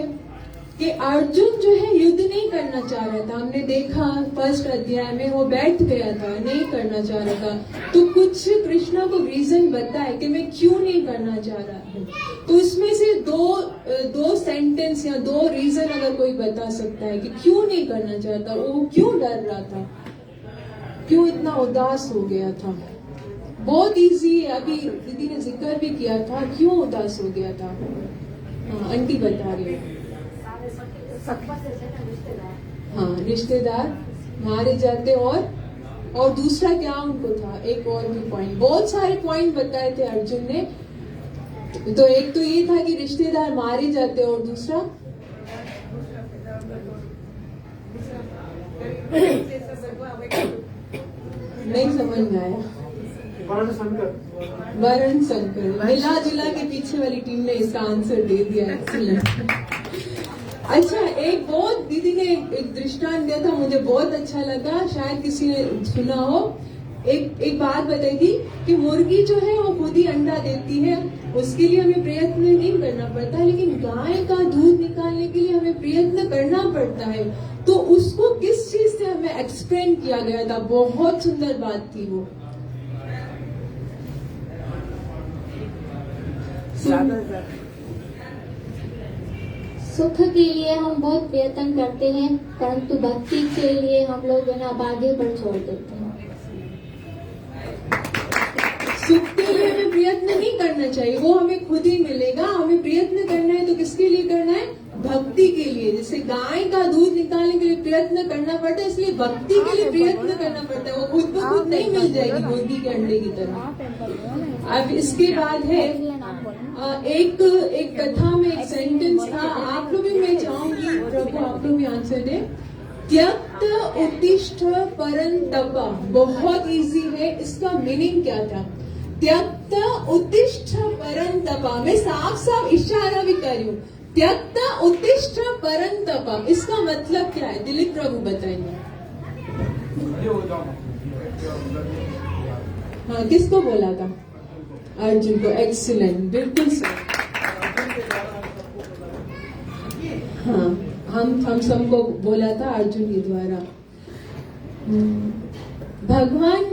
कि अर्जुन जो है युद्ध नहीं करना चाह रहा था, हमने देखा फर्स्ट अध्याय में वो बैठ गया था, नहीं करना चाह रहा था। तो कुछ कृष्णा को रीजन बताए कि मैं क्यों नहीं करना चाह रहा हूँ। तो इसमें से दो सेंटेंस या दो रीजन अगर कोई बता सकता है कि क्यों नहीं करना चाहता, वो क्यों डर रहा था, क्यों इतना उदास हो गया था। बहुत इजी है, अभी दीदी ने जिक्र भी किया था क्यों उदास हो गया था। हाँ, आंटी बता रही है। हाँ, रिश्तेदार मारे जाते, और दूसरा क्या उनको था, एक और भी पॉइंट, बहुत सारे पॉइंट बताए थे अर्जुन ने। तो एक तो ये था कि रिश्तेदार मारे जाते, और दूसरा नहीं समझ में आया। वरुण शंकर, मिला जुला के पीछे वाली टीम ने इसका आंसर दे दिया। एक्सीलेंट। अच्छा, एक बहुत दीदी ने एक दृष्टांत दिया था, मुझे बहुत अच्छा लगा, शायद किसी ने सुना हो। एक बात बताई थी कि मुर्गी जो है वो खुद ही अंडा देती है, उसके लिए हमें प्रयत्न नहीं करना पड़ता, लेकिन गाय का दूध निकालने के लिए हमें प्रयत्न करना पड़ता है। तो उसको किस चीज से हमें एक्सप्लेन किया गया था, बहुत सुंदर बात थी वो। सुख के लिए हम बहुत प्रयत्न करते हैं, परंतु भक्ति के लिए हम लोग है ना भाग्य पर छोड़ देते हैं। सुख के लिए हमें प्रयत्न नहीं करना चाहिए, वो हमें खुद ही मिलेगा। हमें प्रयत्न करना है तो किसके लिए करना है? भक्ति के लिए। जैसे गाय का दूध निकालने के लिए प्रयत्न करना पड़ता है, इसलिए भक्ति के लिए प्रयत्न करना पड़ता है। वो खुद ब खुद नहीं मिल जाएगी मुर्गी के अंडे की तरह। अब इसके बाद है एक कथा में एक सेंटेंस था, आप लोग भी, मैं चाहूंगी प्रभु आप लोग भी आंसर दे। त्यक्त उत्तिष्ठ परंतप, बहुत इजी है, इसका मीनिंग क्या था? त्यक्त उत्तिष्ठ परंतप, मैं साफ साफ इशारा भी कर रही हूँ। त्यक्त उत्तिष्ठ परंतप, इसका मतलब क्या है? दिलीप प्रभु बताएंगे। हाँ, किसको बोला था? अर्जुन को। एक्सीलेंट, बिल्कुल सही। हाँ, हम सबको बोला था अर्जुन के द्वारा। भगवान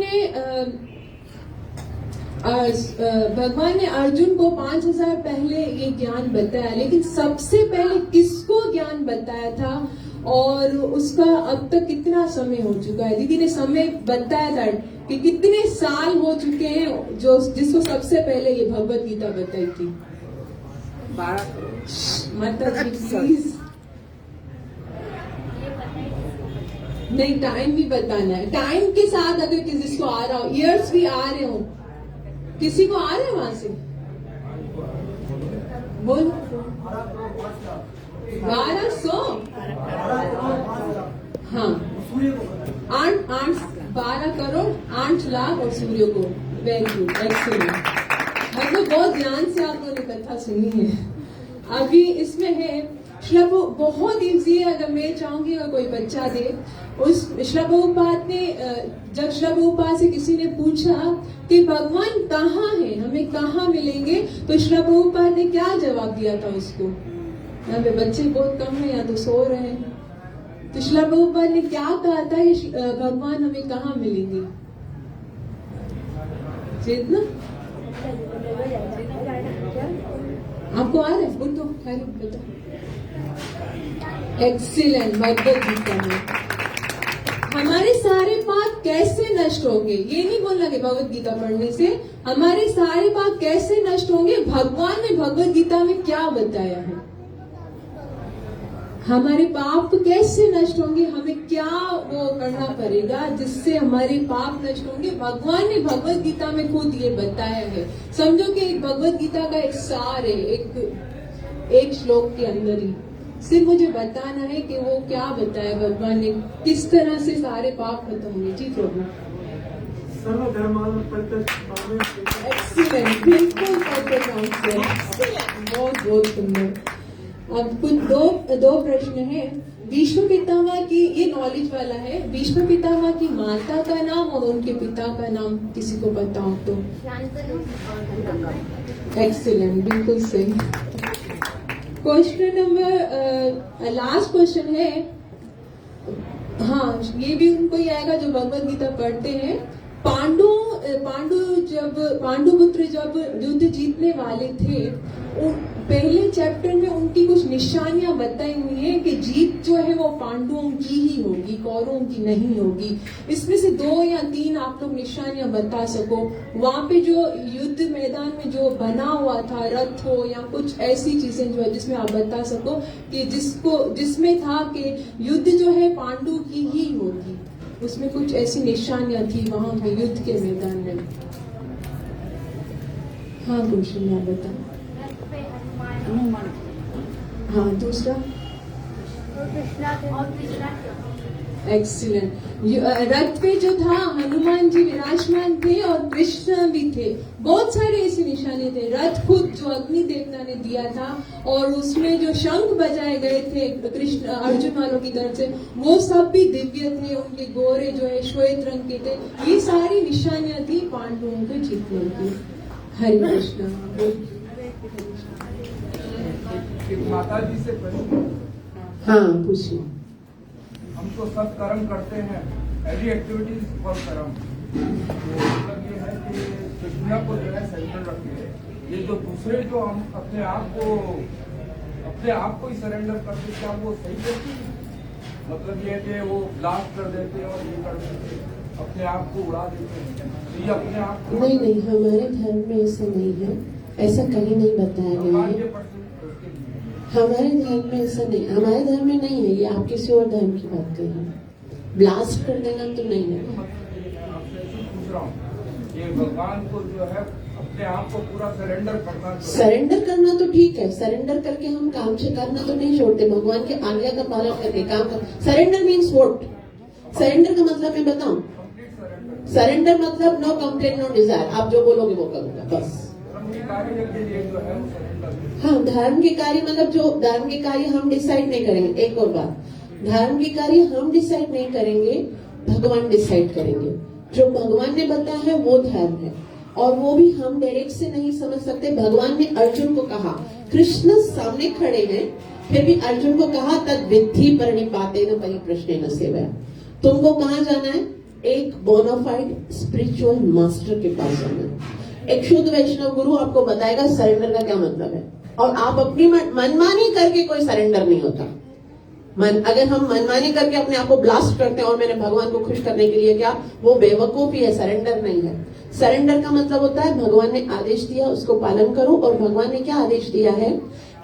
ने अर्जुन को 5000 पहले ये ज्ञान बताया, लेकिन सबसे पहले किसको ज्ञान बताया था और उसका अब तक कितना समय हो चुका है? दीदी ने समय बताया था कि कितने साल हो चुके हैं जो जिसको सबसे पहले ये भगवत गीता बताई थी। 12 माता जी प्लीज, नहीं टाइम भी बताना है, टाइम के साथ अगर किसी को आ रहा हो, ईयर्स भी आ रहे हो, किसी को आ रहे हैं वहां से बोल 1200, हाँ 12 करोड़ 8 लाख और सूर्य को। Very good, excellent. मतलब बहुत ध्यान से आप लोगों ने कथा सुनी है। अभी इसमें है श्लोक बहुत इजी है, अगर मैं चाहूंगी अगर कोई बच्चा दे। उस श्लोक ने जब श्लोक से किसी ने पूछा कि भगवान कहाँ है, हमें कहाँ मिलेंगे, तो श्लोक ने क्या जवाब दिया था उसको? यहाँ पे बच्चे बहुत कम है या तो सो रहे हैं। तो श्लोक ने क्या कहा था कि भगवान हमें कहाँ मिलेंगे? चेतना आपको आ रहा है? बोल तो बता। एक्सीलेंट। भगवत गीता में हमारे सारे पाप कैसे नष्ट होंगे? ये नहीं बोलना कि भगवत गीता पढ़ने से हमारे सारे पाप कैसे नष्ट होंगे। भगवान ने भगवत गीता में क्या बताया है? हमारे पाप कैसे नष्ट होंगे, हमें क्या वो करना पड़ेगा जिससे हमारे पाप नष्ट होंगे। भगवान ने भगवत गीता में खुद ये बताया है। समझो कि भगवत गीता का एक सार है, एक श्लोक के अंदर ही। सिर्फ मुझे बताना है कि वो क्या बताया भगवान ने, किस तरह से सारे पाप खत्म होंगे। जी प्रभु। एक्सीलेंट, बिल्कुल परफेक्ट आंसर, बहुत बहुत सुंदर। अब कुछ दो प्रश्न है। भीष्म पितामह की, ये नॉलेज वाला है, भीष्म पितामह की माता का नाम और उनके पिता का नाम किसी को पता हो तो? एक्सीलेंट, बिल्कुल सही। क्वेश्चन नंबर लास्ट क्वेश्चन है, हाँ ये भी उनको ही आएगा जो भगवत गीता पढ़ते हैं। पांडुपुत्र जब युद्ध जीतने वाले थे, पहले चैप्टर में उनकी कुछ निशानियां बताई हुई है कि जीत जो है वो पांडवों की ही होगी, कौरवों की नहीं होगी। इसमें से 2 या 3 आप लोग निशानियां बता सको। वहां पे जो युद्ध मैदान में जो बना हुआ था, रथ हो या कुछ ऐसी चीजें जो है जिसमें आप बता सको कि जिसमें था कि युद्ध जो है पांडु की ही होगी। उसमें कुछ ऐसी निशानियां थी वहां पे युद्ध के मैदान में। हाँ क्वेश्चन आप बता। हाँ दूसरा। एक्सीलेंट। रथ पे जो था हनुमान जी विराजमान थे और कृष्ण भी थे। बहुत सारे ऐसे निशाने थे। रथ खुद जो अग्नि देवता ने दिया था और उसमें जो शंख बजाए गए थे कृष्ण अर्जुन वालों की तरफ से, वो सब भी दिव्य थे। उनके गोरे जो है श्वेत रंग के थे। ये सारी निशानियां थी पांडवों के जीतने की। हरे कृष्ण। माता जी से प्रश्न। हाँ पूछिए। हम तो सब कर्म करते हैं, एवरी एक्टिविटीज फॉर कर्म। तो मतलब ये है कि कृष्णा को जो है सेंटर रखिए। ये जो दूसरे जो हम अपने आप को ही सरेंडर करते, क्या वो सही करते हैं? मतलब ये कि वो ब्लास्ट कर देते और ये कर देते, अपने आप को उड़ा देते हैं। ये अपने आप को नहीं, हमारे धर्म में ऐसा नहीं है, ऐसा कहीं नहीं बताया गया है। हमारे धर्म में ऐसा नहीं, हमारे धर्म में नहीं है। ये आप किसी और धर्म की बात कर रहे हैं। ब्लास्ट कर देना तो नहीं है। पूछ रहा हूँ, ये भगवान को जो है अपने आप को पूरा सरेंडर करना। सरेंडर करना तो ठीक है, सरेंडर करके हम काम से करना तो नहीं छोड़ते। भगवान के आज्ञा का पालन करके काम कर। Surrender means what? सरेंडर का मतलब मैं बताऊं? सरेंडर मतलब नो कंप्लेंट नो डिजायर। आप जो बोलोगे वो करूंगा, बस। हाँ, धर्म के कार्य मतलब जो धर्म के कार्य हम डिसाइड नहीं करेंगे। एक और बात, धर्म के कार्य हम डिसाइड नहीं करेंगे, भगवान डिसाइड करेंगे। जो भगवान ने बताया है वो धर्म है, और वो भी हम डायरेक्ट से नहीं समझ सकते। भगवान ने अर्जुन को कहा, कृष्ण सामने खड़े हैं, फिर भी अर्जुन को कहा तद विद्धि परिणिपातेन परिप्रश्नेन सेवया। तुमको कहाँ जाना है? एक बोनाफाइड स्पिरिचुअल मास्टर के पास जाना। एक शुद्ध वैष्णव गुरु आपको बताएगा सरेंडर का क्या मतलब है, और आप अपनी मनमानी करके कोई सरेंडर नहीं होता। अगर हम मनमानी करके अपने आप को ब्लास्ट करते हैं और मैंने भगवान को खुश करने के लिए क्या, वो बेवकूफी है, सरेंडर नहीं है। सरेंडर का मतलब होता है भगवान ने आदेश दिया उसको पालन करो, और भगवान ने क्या आदेश दिया है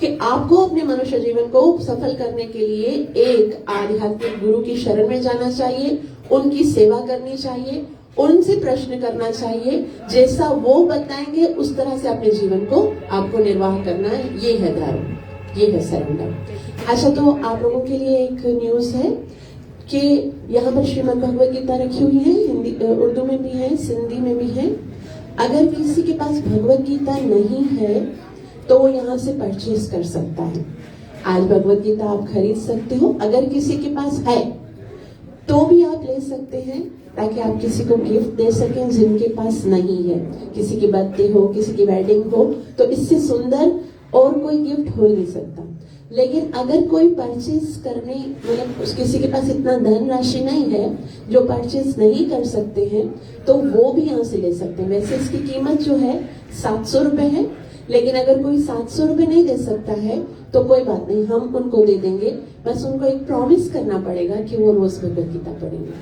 कि आपको अपने मनुष्य जीवन को सफल करने के लिए एक आध्यात्मिक गुरु की शरण में जाना चाहिए, उनकी सेवा करनी चाहिए, उनसे प्रश्न करना चाहिए, जैसा वो बताएंगे उस तरह से अपने जीवन को आपको निर्वाह करना है। ये है धर्म, ये है सरेंडर। अच्छा, तो आप लोगों के लिए एक न्यूज है कि यहाँ पर श्रीमद् भगवद गीता रखी हुई है, हिंदी उर्दू में भी है, सिंधी में भी है। अगर किसी के पास भगवद गीता नहीं है तो वो यहाँ से परचेज कर सकता है। आज भगवद गीता आप खरीद सकते हो। अगर किसी के पास है तो भी आप ले सकते हैं, ताकि आप किसी को गिफ्ट दे सकें जिनके पास नहीं है। किसी की बर्थडे हो, किसी की वेडिंग हो, तो इससे सुंदर और कोई गिफ्ट हो ही नहीं सकता। लेकिन अगर कोई परचेज करने मतलब किसी के पास इतना धन राशि नहीं है जो परचेज नहीं कर सकते हैं, तो वो भी यहाँ से ले सकते हैं। वैसे इसकी कीमत जो है 700 रुपए है, लेकिन अगर कोई 700 रुपए नहीं दे सकता है तो कोई बात नहीं, हम उनको दे देंगे। बस उनको एक प्रॉमिस करना पड़ेगा कि वो रोज भगवद गीता पढ़ेंगे,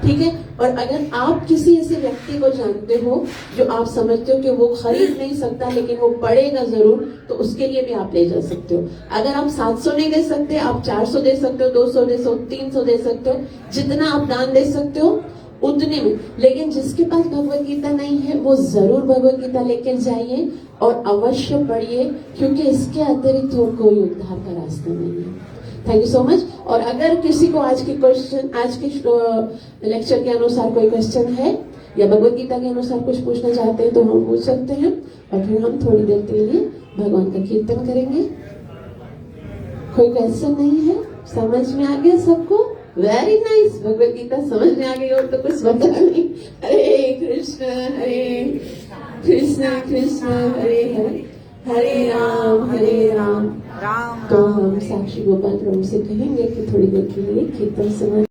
ठीक है। और अगर आप किसी ऐसे व्यक्ति को जानते हो जो आप समझते हो कि वो खरीद नहीं सकता लेकिन वो पढ़ेगा जरूर, तो उसके लिए भी आप ले जा सकते हो। अगर आप 700 नहीं दे सकते, आप 400 दे सकते हो, 200 दे सकते हो, 300 दे सकते हो, जितना आप दान दे सकते हो उतने में। लेकिन जिसके पास भगवद गीता नहीं है वो जरूर भगवद गीता लेकर जाइए और अवश्य पढ़िए, क्योंकि इसके अतिरिक्त और कोई उद्धार का रास्ता नहीं है। Thank you so much. और अगर किसी को आज के लेक्चर के अनुसार कोई क्वेश्चन है या भगवद गीता के अनुसार कुछ पूछना चाहते हैं तो हम पूछ सकते हैं, और फिर हम थोड़ी देर के लिए भगवान का कीर्तन करेंगे। कोई क्वेश्चन नहीं है? समझ में आ गया सबको? वेरी नाइस, भगवद गीता समझ में आ गई और तो कुछ बता नहीं। हरे कृष्ण कृष्ण कृष्ण हरे हरे, हरे राम। तो हम साक्षी गोपाल प्रभु से कहेंगे कि थोड़ी देर के लिए कीर्तन सुना।